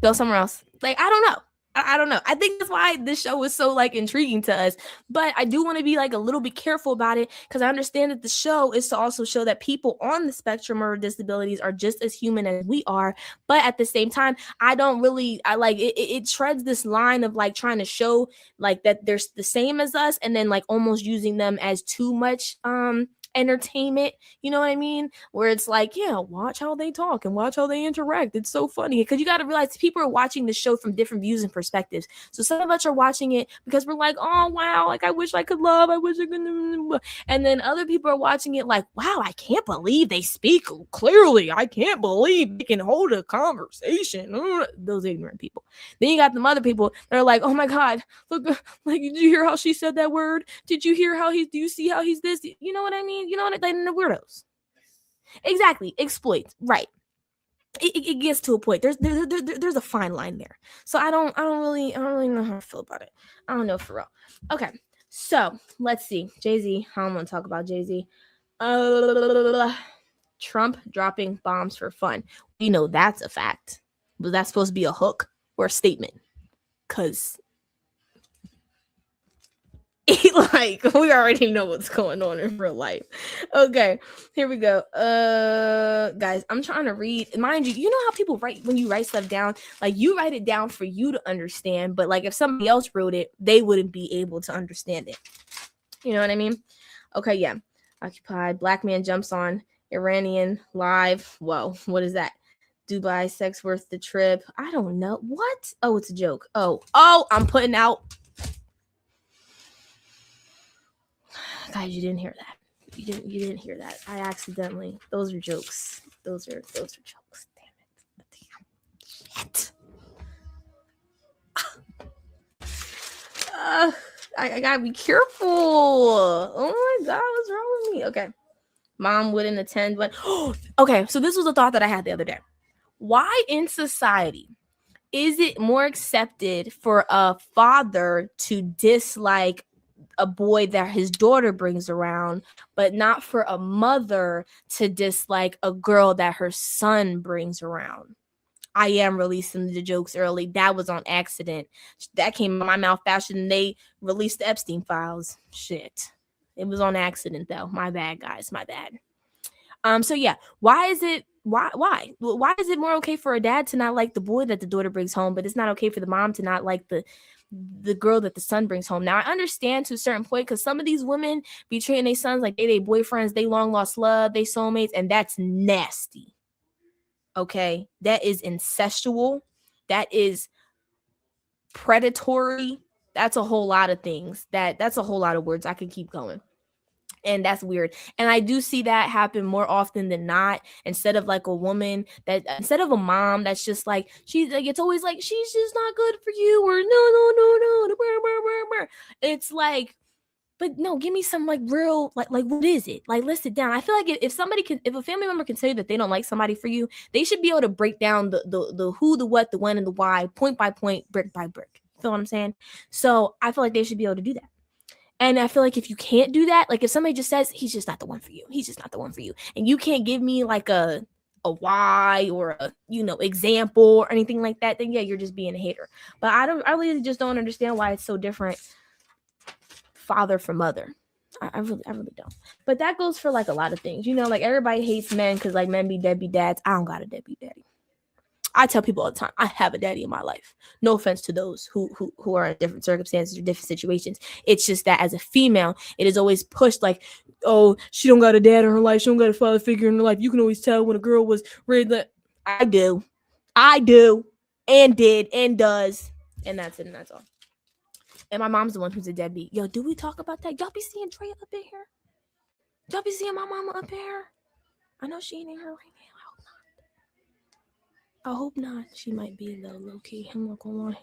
[SPEAKER 1] Go somewhere else. Like, I don't know. I don't know. I think that's why this show is so like intriguing to us. But I do want to be like a little bit careful about it because I understand that the show is to also show that people on the spectrum or disabilities are just as human as we are. But at the same time, I like it treads this line of like trying to show like that they're the same as us and then like almost using them as too much entertainment, you know what I mean? Where it's like, yeah, watch how they talk and watch how they interact. It's so funny because you got to realize people are watching the show from different views and perspectives. So some of us are watching it because we're like, oh wow, like I wish I could love, I wish I could, and then other people are watching it like, wow, I can't believe they speak clearly. I can't believe they can hold a conversation. Those ignorant people. Then you got them other people that are like, oh my god, look, like did you hear how she said that word? Did you hear how do you see how he's this? You know what I mean? You know what? Like the weirdos. Exactly. Exploits. Right. It gets to a point. There's a fine line there. So I don't really know how I feel about it. I don't know for real. Okay. So let's see. Jay-Z. I don't want to talk about Jay-Z. Trump dropping bombs for fun. You know that's a fact. Was that supposed to be a hook or a statement? Because like we already know what's going on in real life. Okay, here we go. Guys, I'm trying to read. Mind you, you know how people write when you write stuff down? Like you write it down for you to understand, but like if somebody else wrote it, they wouldn't be able to understand it. You know what I mean? Okay, yeah. Occupied. Black man jumps on Iranian live. Whoa, what is that? Dubai sex worth the trip? I don't know. What? Oh, it's a joke. Oh, I'm putting out. Guys, you didn't hear that. You didn't hear that. I accidentally. Those are jokes. Those are jokes. Damn it. Shit. I gotta be careful. Oh my god, what's wrong with me? Okay. Mom wouldn't attend when. Okay, so this was a thought that I had the other day. Why in society is it more accepted for a father to dislike a boy that his daughter brings around, but not for a mother to dislike a girl that her son brings around? I am releasing the jokes early. That was on accident. That came out of my mouth faster than they released the Epstein files. Shit. It was on accident though. My bad, guys. My bad. So yeah, why is it more okay for a dad to not like the boy that the daughter brings home, but it's not okay for the mom to not like the girl that the son brings home? Now I understand to a certain point because some of these women be treating their sons like they boyfriends, they long lost love, they soulmates, and that's nasty. Okay, that is incestual. That is predatory. That's a whole lot of things. That's a whole lot of words. I could keep going. And that's weird. And I do see that happen more often than not. Instead of like a woman instead of a mom that's just like, she's like, it's always like, she's just not good for you, or no. It's like, but no, give me some like real, like what is it? Like, let's sit down. I feel like if a family member can tell you that they don't like somebody for you, they should be able to break down the who, the what, the when, and the why, point by point, brick by brick. Feel what I'm saying? So I feel like they should be able to do that. And I feel like if you can't do that, like if somebody just says he's just not the one for you, he's just not the one for you, and you can't give me like a why or a example or anything like that, then yeah, you're just being a hater. But I really just don't understand why it's so different, father from mother. I really don't. But that goes for like a lot of things, like everybody hates men because like men be deadbeat dads. I don't got a deadbeat daddy. I tell people all the time, I have a daddy in my life. No offense to those who are in different circumstances or different situations. It's just that as a female, it is always pushed like, oh, she don't got a dad in her life. She don't got a father figure in her life. You can always tell when a girl was ready. I do. And did and does. And that's it. And that's all. And my mom's the one who's a deadbeat. Yo, do we talk about that? Y'all be seeing Dre up in here? Y'all be seeing my mama up in here? I know she ain't in here right now. I hope not. She might be though, low key. I'm not gonna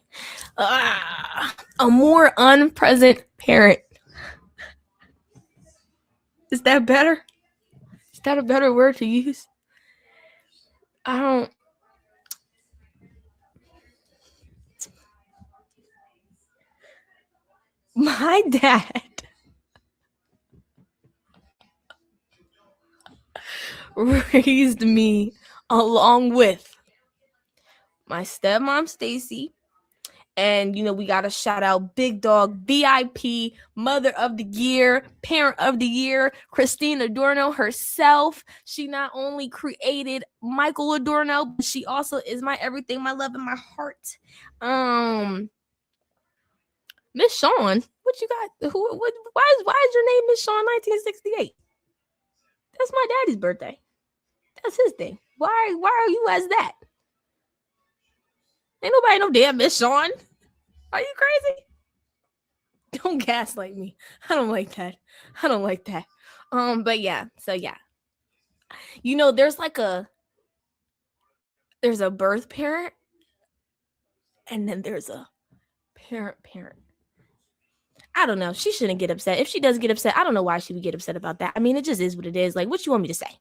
[SPEAKER 1] lie. A more unpresent parent. Is that better? Is that a better word to use? I don't. My dad raised me along with my stepmom Stacy. And we gotta shout out Big Dog VIP, Mother of the Year, Parent of the Year, Christine Adorno herself. She not only created Michael Adorno, but she also is my everything, my love, and my heart. Miss Sean, what you got? Why is your name Miss Sean 1968? That's my daddy's birthday. That's his thing. Why are you as that? Ain't nobody no damn Miss Sean. Are you crazy? Don't gaslight me. I don't like that. But yeah, so yeah. There's a birth parent, and then there's a parent. I don't know. She shouldn't get upset. If she does get upset, I don't know why she would get upset about that. I mean, it just is what it is. Like, what you want me to say?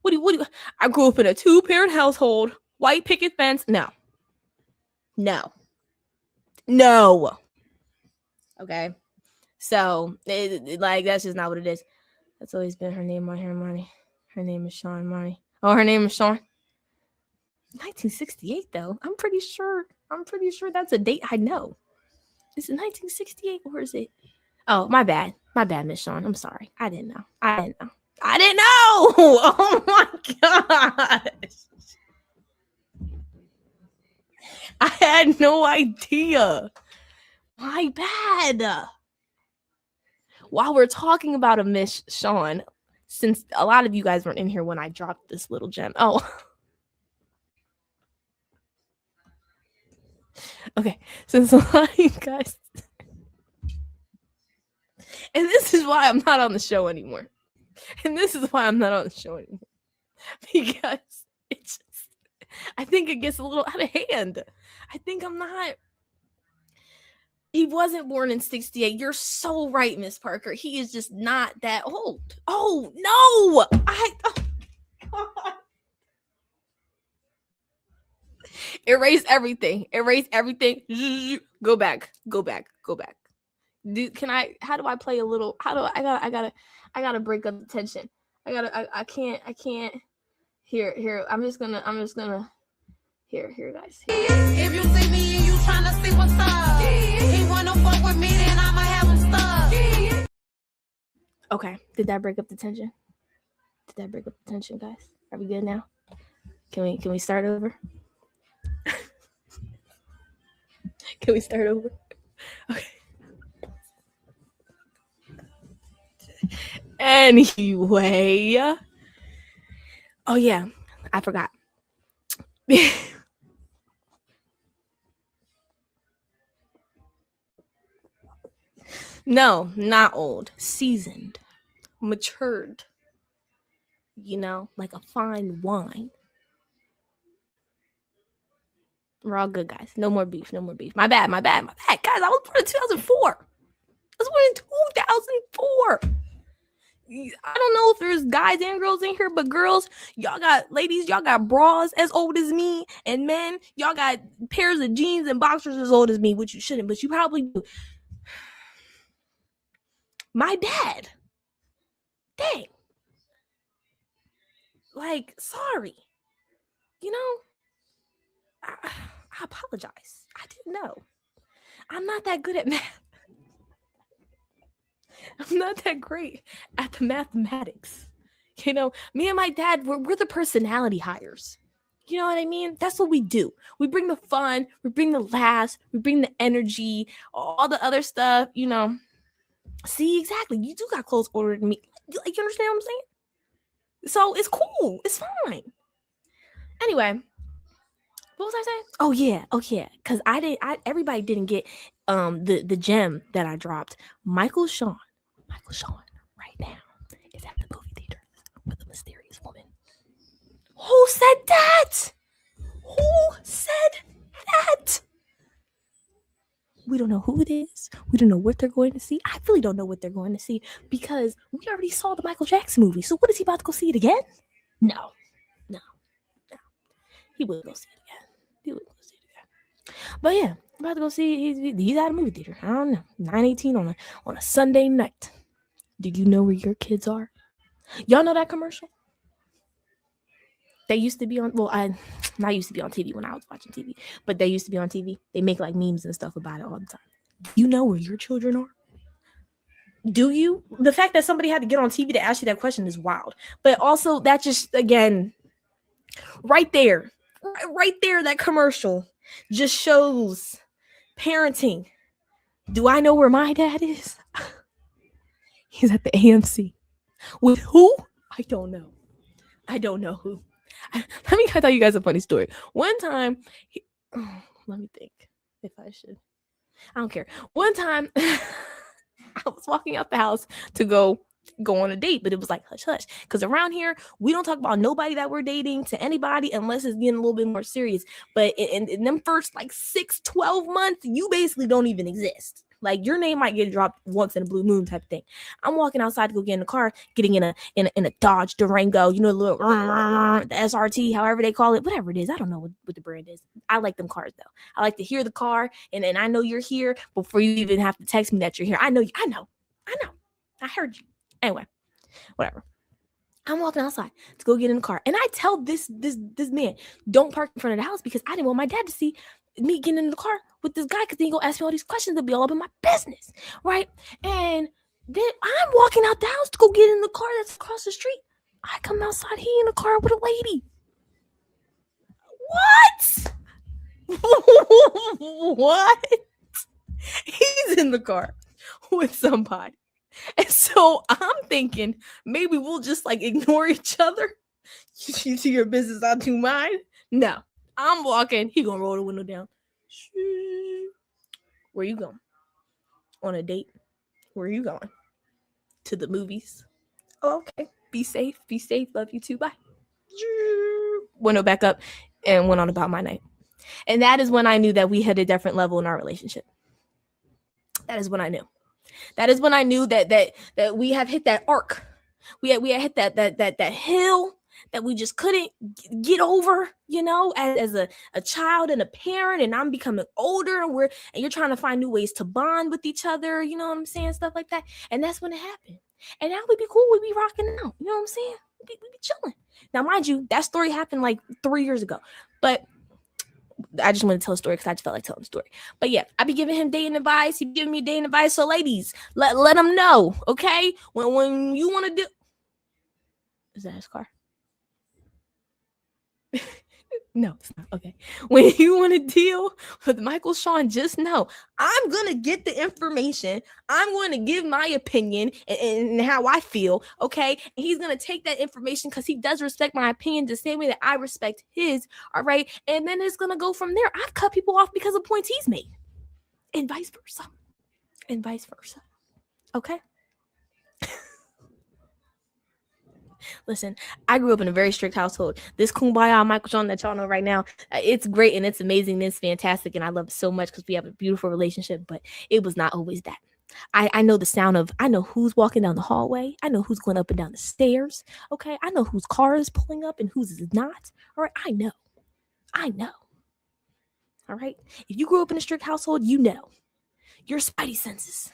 [SPEAKER 1] What do you I grew up in a 2-parent household, white picket fence. No. Okay. So, that's just not what it is. That's always been her name on here, Amani. Her name is Sean, Amani. Oh, her name is Sean. 1968, though. I'm pretty sure that's a date I know. Is it 1968 or is it? Oh, my bad, Miss Sean. I'm sorry. I didn't know. Oh my gosh. I had no idea. My bad. While we're talking about a Miss Sean, since a lot of you guys weren't in here when I dropped this little gem. Oh. Okay. Since a lot of you guys. And this is why I'm not on the show anymore. Because I think it gets a little out of hand. I think I'm not. He wasn't born in 68. You're so right, Miss Parker. He is just not that old. Oh, no. God. Erase everything. Go back. How do I play a little? I gotta break up the tension. I can't. Here. I'm just gonna. Here, guys. If you see me and you trying to see what's up, he wanna fuck with me, then I'ma have him stuck. Okay, did that break up the tension? Guys? Are we good now? Can we start over? Can we start over? Okay. Anyway. Oh yeah, I forgot. No, not old. Seasoned. Matured. Like a fine wine. We're all good, guys. No more beef. My bad. Guys, I was born in 2004. I don't know if there's guys and girls in here, but girls, y'all got bras as old as me, and men, y'all got pairs of jeans and boxers as old as me, which you shouldn't, but you probably do. My bad. Dang. Like, sorry. I apologize. I didn't know. I'm not that good at math. I'm not that great at the mathematics. Me and my dad, we're the personality hires. You know what I mean? That's what we do. We bring the fun, we bring the laughs, we bring the energy, all the other stuff, See, exactly. You do got clothes ordered me. You understand what I'm saying? So it's cool. It's fine. Anyway, what was I saying? Oh yeah. Because everybody didn't get the gem that I dropped. Michael Sean right now is at the movie theater with a mysterious woman. Who said that? We don't know who it is. We don't know what they're going to see. I really don't know what they're going to see because we already saw the Michael Jackson movie. So what is he about to go see it again? No. He wouldn't go see it again. He wouldn't go see it again. But yeah, I'm about to go see. He's at a movie theater. I don't know. 9:18 on a Sunday night. Do you know where your kids are? Y'all know that commercial? They used to be on. Well, I not used to be on TV when I was watching TV, but they used to be on TV. They make like memes and stuff about it all the time. You know where your children are? Do you? The fact that somebody had to get on TV to ask you that question is wild. But also, that just, again, right there, that commercial just shows parenting. Do I know where my dad is? He's at the AMC. With who? I don't know. I don't know who. Let me tell you guys a funny story. One time, let me think if I should. I don't care. One time, I was walking out the house to go on a date, but it was like hush hush, because around here we don't talk about nobody that we're dating to anybody unless it's getting a little bit more serious. But in them first like 6-12 months, you basically don't even exist. Like, your name might get dropped once in a blue moon type of thing. I'm walking outside to go get in the car, getting in a Dodge Durango, you know, the little the SRT, however they call it, whatever it is. I don't know what the brand is. I like them cars though. I like to hear the car, and I know you're here before you even have to text me that you're here. I know. I heard you. Anyway, whatever. I'm walking outside to go get in the car, and I tell this man, don't park in front of the house, because I didn't want my dad to see me getting in the car with this guy, because then he gonna ask me all these questions to be all up in my business, right? And then I'm walking out the house to go get in the car that's across the street. I come outside, he in the car with a lady. What? What? He's in the car with somebody. And so I'm thinking maybe we'll just like ignore each other. You do your business, I'll do mine. No, I'm walking. He gonna roll the window down. Where you going? On a date? Where are you going? To the movies? Oh, okay. Be safe. Be safe. Love you too. Bye. Window back up and went on about my night. And that is when I knew that we had a different level in our relationship. That is when I knew. That is when I knew that we have hit that arc. We had hit that hill that we just couldn't get over, you know, as a child and a parent, and I'm becoming older, and you're trying to find new ways to bond with each other, you know what I'm saying, stuff like that. And that's when it happened. And now we'd be cool, we'd be rocking out, you know what I'm saying? We'd be chilling. Now, mind you, that story happened like 3 years ago, but I just want to tell a story because I just felt like telling a story. But yeah, I be giving him dating advice. He be giving me dating advice. So ladies, let him know, okay? When you want to do, is that his car? No, it's not. Okay. When you want to deal with Michael Sean, just know I'm going to get the information. I'm going to give my opinion and how I feel. Okay. And he's going to take that information because he does respect my opinion the same way that I respect his. All right. And then it's going to go from there. I've cut people off because of points he's made, and vice versa. Okay. Listen, I grew up in a very strict household. This Kumbaya Michael Sean that y'all know right now, it's great and it's amazing and it's fantastic, and I love it so much because we have a beautiful relationship, but it was not always that. I know the sound of, I know who's walking down the hallway. I know who's going up and down the stairs. Okay, I know whose car is pulling up and whose is not. All right, I know. All right, if you grew up in a strict household, you know your spidey senses.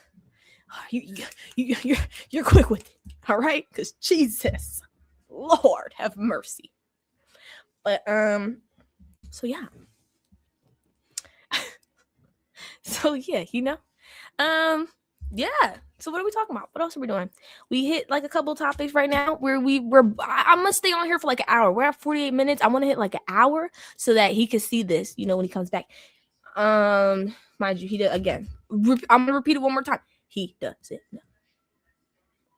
[SPEAKER 1] You're quick with it, all right? Because Jesus, Lord have mercy. But so yeah. So yeah, you know. Yeah. So what are we talking about? What else are we doing? We hit like a couple topics right now where I'm gonna stay on here for like an hour. We're at 48 minutes. I want to hit like an hour so that he can see this, you know, when he comes back. Mind you, he did again. I'm gonna repeat it one more time. He doesn't know.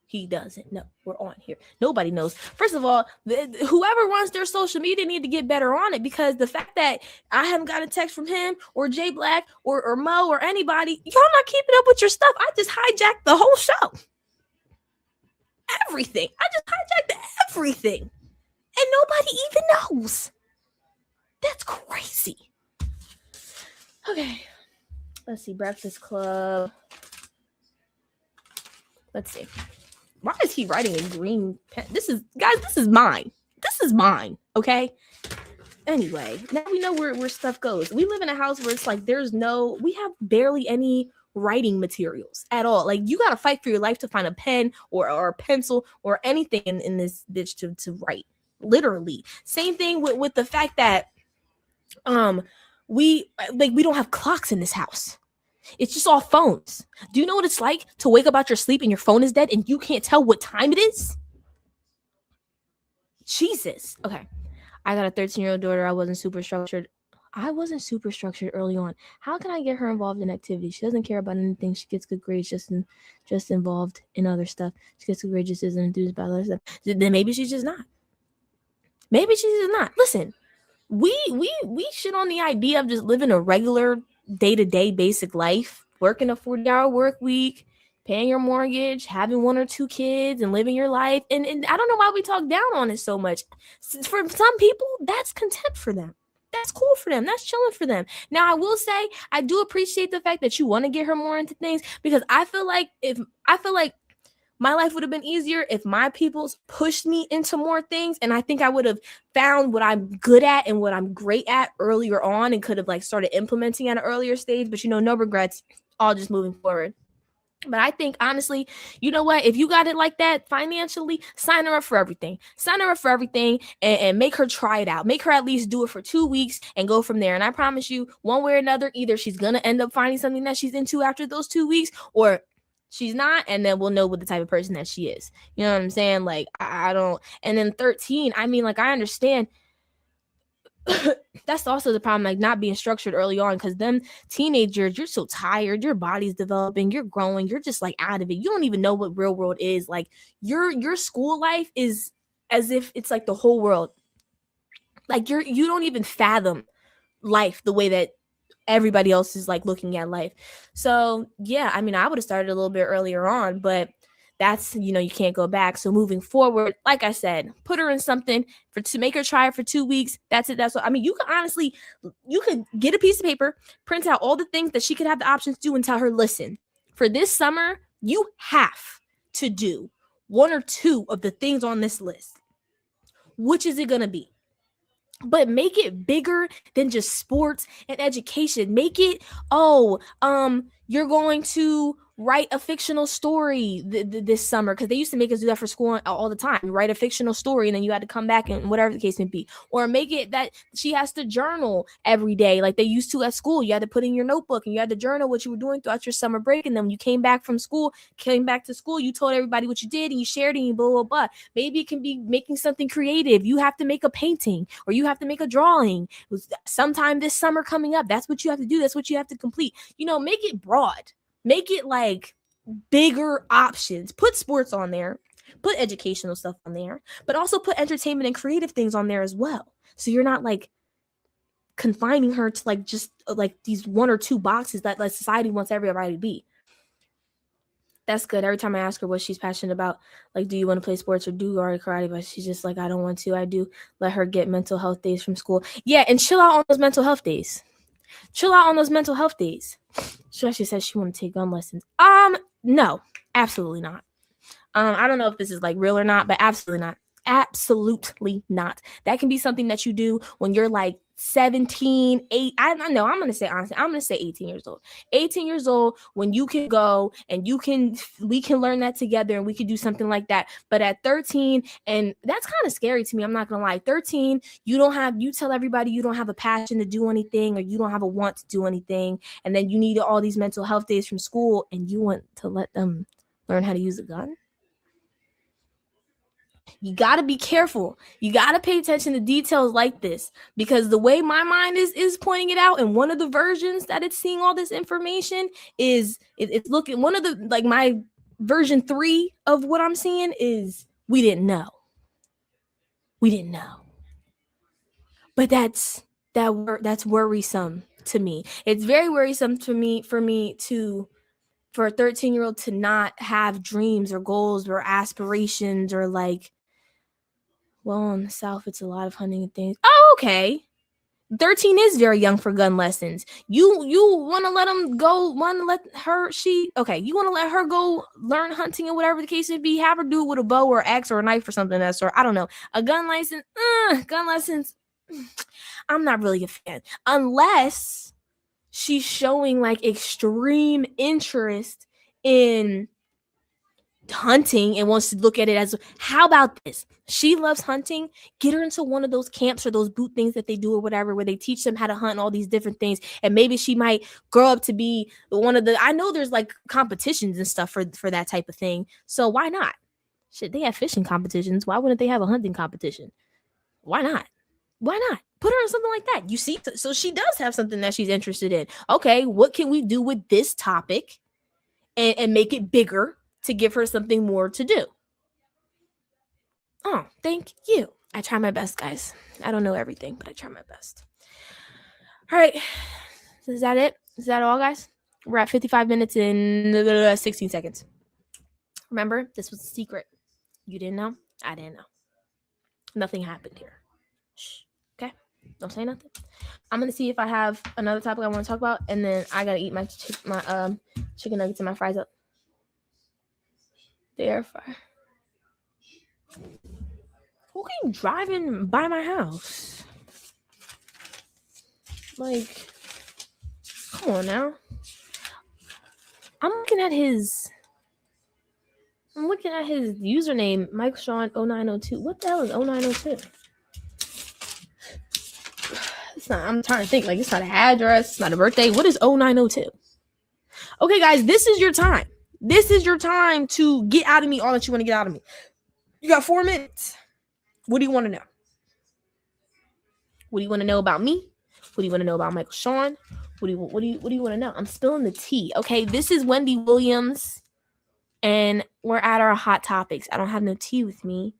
[SPEAKER 1] He doesn't know. We're on here. Nobody knows. First of all, whoever runs their social media need to get better on it, because the fact that I haven't got a text from him or Jay Black or Mo or anybody, y'all not keeping up with your stuff. I just hijacked the whole show. Everything. I just hijacked everything. And nobody even knows. That's crazy. Okay. Let's see. Breakfast Club. Let's see. Why is he writing a green pen? This is mine. Okay? Anyway, now we know where stuff goes. We live in a house where it's like we have barely any writing materials at all. Like you gotta fight for your life to find a pen or a pencil or anything in this bitch to write. Literally. Same thing with the fact that we don't have clocks in this house. It's just all phones. Do you know what it's like to wake up out your sleep and your phone is dead and you can't tell what time it is? Jesus. Okay. I got a 13-year-old daughter. I wasn't super structured early on. How can I get her involved in activities? She doesn't care about anything. She gets good grades, just involved in other stuff. She gets good grades, just isn't enthused about other stuff. Then maybe she's just not. Maybe she's just not. Listen, we shit on the idea of just living a regular day-to-day basic life, working a 40-hour work week, paying your mortgage, having 1 or 2 kids, and living your life. And I don't know why we talk down on it so much. For some people, that's contempt for them. That's cool for them. That's chilling for them. Now, I will say, I do appreciate the fact that you want to get her more into things, because I feel like my life would have been easier if my peoples pushed me into more things. And I think I would have found what I'm good at and what I'm great at earlier on and could have like started implementing at an earlier stage. But, no regrets, all just moving forward. But I think, honestly, you know what? If you got it like that financially, sign her up for everything. Sign her up for everything and make her try it out. Make her at least do it for 2 weeks and go from there. And I promise you, one way or another, either she's going to end up finding something that she's into after those 2 weeks, or she's not, and then we'll know what the type of person that she is. You know what I'm saying? Like, I don't. And then 13, I mean, like, I understand. That's also the problem, like not being structured early on, because them teenagers, you're so tired, your body's developing, you're growing, you're just like out of it. You don't even know what real world is. Like your school life is as if it's like the whole world. Like you don't even fathom life the way that everybody else is like looking at life. So yeah, I mean, I would have started a little bit earlier on, but that's, you can't go back. So moving forward, like I said, put her in something to make her try it for 2 weeks. That's it. That's what I mean. You could get a piece of paper, print out all the things that she could have the options to do, and tell her, listen, for this summer, you have to do 1 or 2 of the things on this list. Which is it going to be? But make it bigger than just sports and education. Make it, you're going to write a fictional story this summer, because they used to make us do that for school all the time. You write a fictional story and then you had to come back and whatever the case may be. Or make it that she has to journal every day like they used to at school. You had to put in your notebook and you had to journal what you were doing throughout your summer break. And then when you came back to school, you told everybody what you did and you shared it and blah, blah, blah. Maybe it can be making something creative. You have to make a painting or you have to make a drawing. Sometime this summer coming up, that's what you have to do. That's what you have to complete. Make it broad. Make it like bigger options. Put sports on there. Put educational stuff on there. But also put entertainment and creative things on there as well. So you're not like confining her to like just like these 1 or 2 boxes that like society wants everybody to be. That's good. Every time I ask her what she's passionate about, like, do you want to play sports or do karate? But she's just like, I don't want to. I do. Let her get mental health days from school. Yeah, and chill out on those mental health days. She actually says she want to take gun lessons. No, absolutely not. I don't know if this is like real or not, but absolutely not. Absolutely not. That can be something that you do when you're like 17, 8. I know. I'm going to say honestly, I'm going to say 18 years old. 18 years old when you can go and we can learn that together and we can do something like that. But at 13, and that's kind of scary to me. I'm not going to lie. 13, you tell everybody you don't have a passion to do anything or you don't have a want to do anything. And then you need all these mental health days from school and you want to let them learn how to use a gun. You got to be careful. You got to pay attention to details like this, because the way my mind is pointing it out, and one of the versions that it's seeing all this information is it's looking, one of the, like my version 3 of what I'm seeing is we didn't know. But that's worrisome to me. It's very worrisome for me for a 13-year-old to not have dreams or goals or aspirations, or like, well, in the South, it's a lot of hunting and things. Oh, okay. 13 is very young for gun lessons. You want to let them go, you want to let her go learn hunting and whatever the case may be. Have her do it with a bow or axe or a knife or something of that sort. I don't know. A gun license, I'm not really a fan. Unless she's showing like extreme interest in hunting and wants to look at it as, how about this? She loves hunting. Get her into one of those camps or those boot things that they do or whatever, where they teach them how to hunt and all these different things. And maybe she might grow up to be one of the, I know there's like competitions and stuff for that type of thing. So why not? Shit, they have fishing competitions. Why wouldn't they have a hunting competition? Why not? Why not? Put her in something like that. You see, so she does have something that she's interested in. Okay, what can we do with this topic and make it bigger to give her something more to do? Oh, thank you. I try my best, guys. I don't know everything, but I try my best. All right. Is that it? Is that all, guys? We're at 55 minutes and 16 seconds. Remember, this was a secret. You didn't know? I didn't know. Nothing happened here. Shh. Okay? Don't say nothing. I'm going to see if I have another topic I want to talk about, and then I got to eat my chicken nuggets and my fries up. The air fryer. Who came driving by my house? Like, come on now. I'm looking at his username, Mike Sean 0902. What the hell is 0902? It's not, I'm trying to think, like, it's not an address, it's not a birthday. What is 0902? Okay, guys, this is your time. This is your time to get out of me all that you want to get out of me. You got 4 minutes. What do you want to know? What do you want to know about me? What do you want to know about Michael Sean? What do you want to know? I'm spilling the tea. Okay, this is Wendy Williams, and we're at our hot topics. I don't have no tea with me,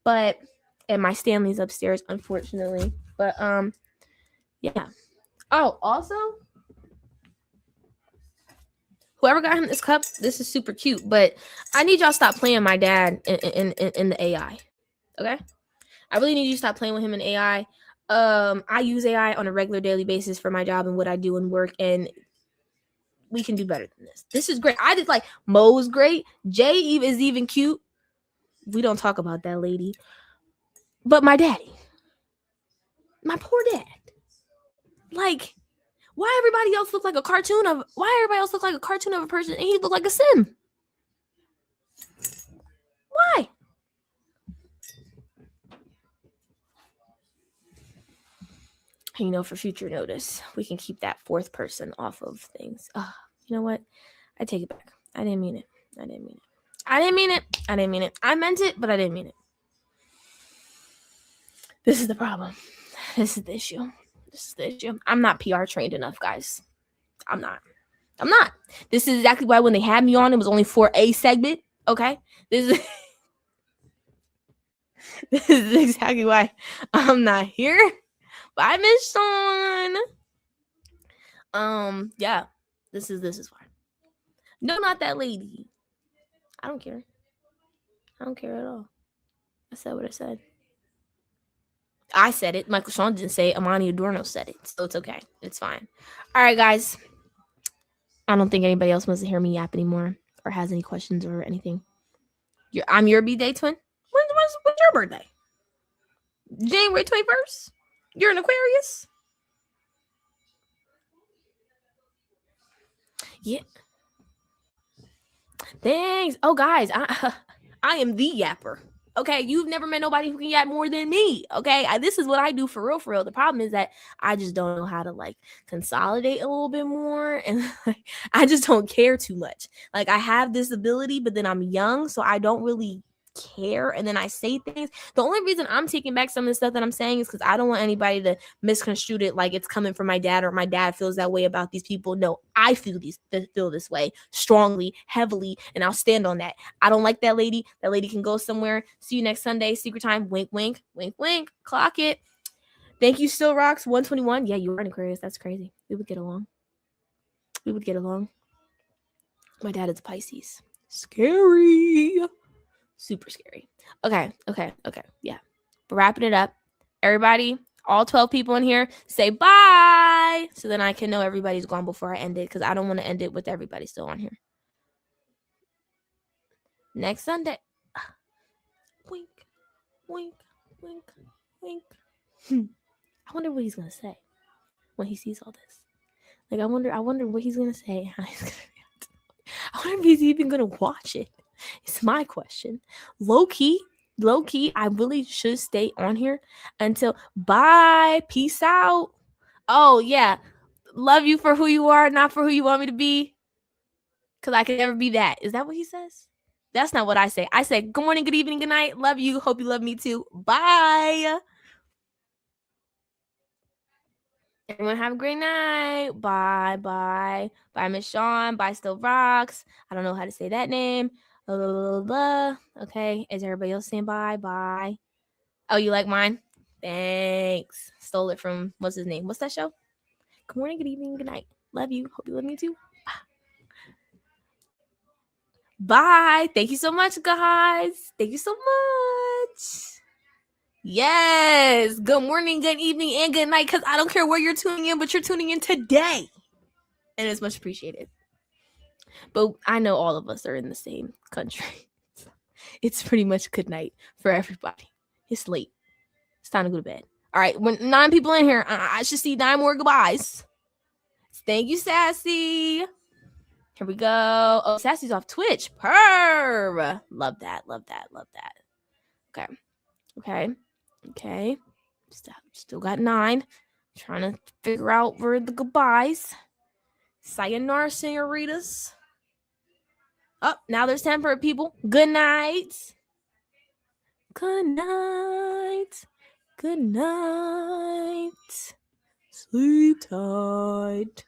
[SPEAKER 1] and my Stanley's upstairs, unfortunately. But yeah. Oh, also, whoever got him this cup, this is super cute. But I need y'all to stop playing my dad in the AI. Okay, I really need you to stop playing with him in AI. I use AI on a regular daily basis for my job and what I do in work, and we can do better than this. This is great. I just like Mo's great. Jay is even cute. We don't talk about that lady. But my daddy, my poor dad. Like, why everybody else look like a cartoon of a person and he look like a sim? Why? For future notice, we can keep that fourth person off of things. You know what? I take it back. I didn't mean it. I meant it, but I didn't mean it. This is the problem. This is the issue. I'm not PR trained enough, guys. I'm not. This is exactly why when they had me on, it was only for a segment. Okay? This is exactly why I'm not here. Bye, Miss Sean. Yeah. This is why. No, not that lady. I don't care. I don't care at all. I said what I said. I said it. Michael Sean didn't say it. Amani Adorno said it. So it's okay. It's fine. All right, guys. I don't think anybody else wants to hear me yap anymore or has any questions or anything. I'm your B-Day twin. When's your birthday? January 21st? You're an Aquarius? Yeah. Thanks. Oh, guys, I am the yapper. Okay, you've never met nobody who can yap more than me. Okay, this is what I do for real. The problem is that I just don't know how to like consolidate a little bit more, and I just don't care too much. Like I have this ability, but then I'm young, so I don't really care, and then I say things. The only reason I'm taking back some of the stuff that I'm saying is because I don't want anybody to misconstrue it like it's coming from my dad or my dad feels that way about these people. No, I feel this way strongly, heavily, and I'll stand on that. I don't like that lady. That lady can go somewhere. See you next Sunday. Secret time. Wink, wink, wink, wink. Clock it. Thank you, Still Rocks 121. Yeah, you are an Aquarius. That's crazy. We would get along. My dad is a Pisces. Scary. Super scary. Okay. Yeah. We're wrapping it up. Everybody, all 12 people in here, say bye. So then I can know everybody's gone before I end it because I don't want to end it with everybody still on here. Next Sunday. Wink, wink, wink, wink. I wonder what he's gonna say when he sees all this. Like, I wonder what he's gonna say. How he's gonna react. I wonder if he's even gonna watch it. It's my question. Low key, I really should stay on here until bye. Peace out. Oh yeah, love you for who you are, not for who you want me to be. Cause I can never be that. Is that what he says? That's not what I say. I say good morning, good evening, good night. Love you. Hope you love me too. Bye. Everyone have a great night. Bye, bye. Bye, Miss Sean. Bye, Still Rocks. I don't know how to say that name. Blah, blah, blah, blah. Okay. Is everybody else saying bye? Bye. Oh, you like mine? Thanks. Stole it from, what's his name? What's that show? Good morning, good evening, good night. Love you. Hope you love me too. Bye. Thank you so much, guys. Thank you so much. Yes. Good morning, good evening, and good night. Because I don't care where you're tuning in, but you're tuning in today. And it's much appreciated. But I know all of us are in the same country. It's pretty much good night for everybody. It's late. It's time to go to bed. All right. When 9 people in here, I should see 9 more goodbyes. Thank you, Sassy. Here we go. Oh, Sassy's off Twitch. Perv. Love that. Love that. Love that. Okay. Okay. Okay. Still got 9. Trying to figure out where the goodbyes. Sayonara, senoritas. Oh, now there's 10 for people. Good night. Good night. Good night. Sleep tight.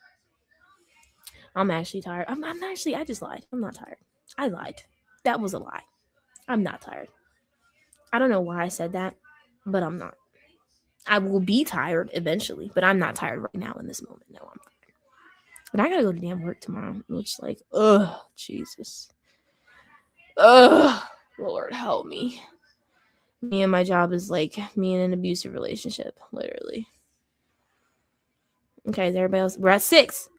[SPEAKER 1] I'm actually tired. I just lied. I'm not tired. I lied. That was a lie. I'm not tired. I don't know why I said that, but I'm not. I will be tired eventually, but I'm not tired right now in this moment. No, I'm tired. But I gotta go to damn work tomorrow, which Jesus. Lord help me. Me and my job is like me in an abusive relationship, literally. Okay, is everybody else? We're at 6.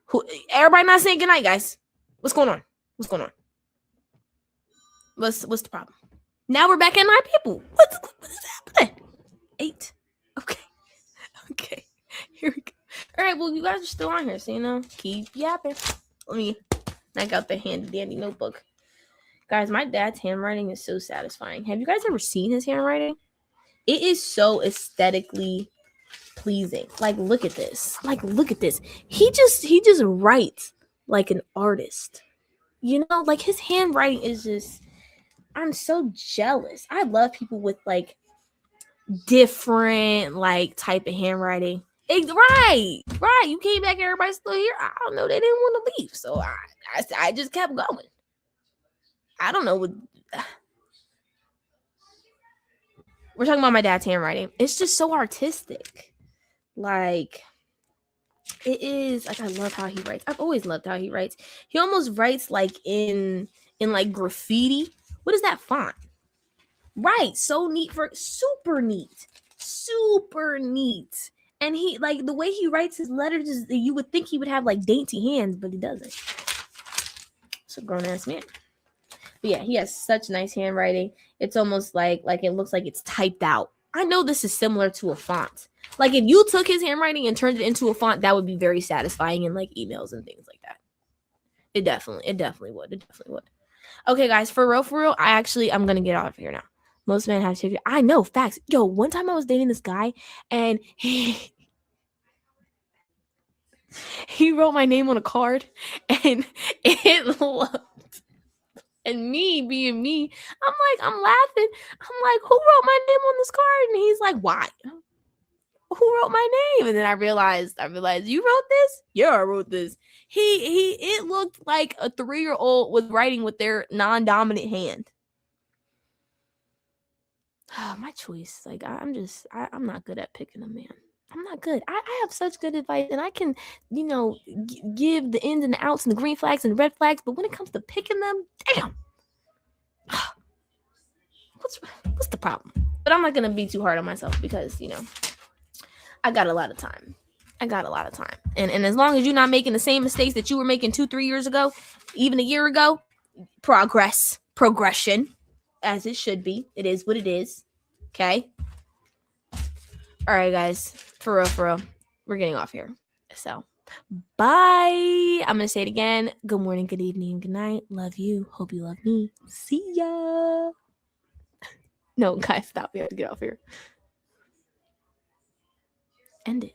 [SPEAKER 1] Everybody not saying goodnight, guys. What's going on? What's going on? What's the problem? Now we're back at 9 people. What is happening? 8. Okay. Here we go. All right, well, you guys are still on here, so keep yapping. Let me knock out the handy dandy notebook. Guys, my dad's handwriting is so satisfying. Have you guys ever seen his handwriting? It is so aesthetically pleasing. Like, look at this. He just writes like an artist. Like his handwriting is just, I'm so jealous. I love people with like different like type of handwriting. Right. You came back, everybody's still here. I don't know. They didn't want to leave. So I just kept going. I don't know what we're talking about. My dad's handwriting. It's just so artistic. Like, it is like, I love how he writes. I've always loved how he writes. He almost writes like in like graffiti. What is that font? Right. So neat, super neat. And he, like, the way he writes his letters is, you would think he would have like dainty hands, but he doesn't. It's a grown ass man. But yeah, he has such nice handwriting. It's almost like it looks like it's typed out. I know this is similar to a font. Like, if you took his handwriting and turned it into a font, that would be very satisfying in like emails and things like that. It definitely would. Okay, guys, for real, I'm gonna get out of here now. Most men have to. I know, facts. Yo, one time I was dating this guy, and he wrote my name on a card, and it looked. And me being me, I'm laughing. I'm like, who wrote my name on this card? And he's like, why? Who wrote my name? And then I realized you wrote this? Yeah, I wrote this. It looked like a 3-year-old was writing with their non-dominant hand. My choice. Like, I'm not good at picking a man. I'm not good. I have such good advice, and I can, give the ins and the outs and the green flags and the red flags. But when it comes to picking them, damn. What's the problem? But I'm not gonna be too hard on myself because I got a lot of time. And as long as you're not making the same mistakes that you were making 2-3 years ago, even a year ago, progression, as it should be. It is what it is. Okay. All right, guys. For real. We're getting off here. So, bye. I'm going to say it again. Good morning, good evening, good night. Love you. Hope you love me. See ya. No, guys, stop. We have to get off here. End it.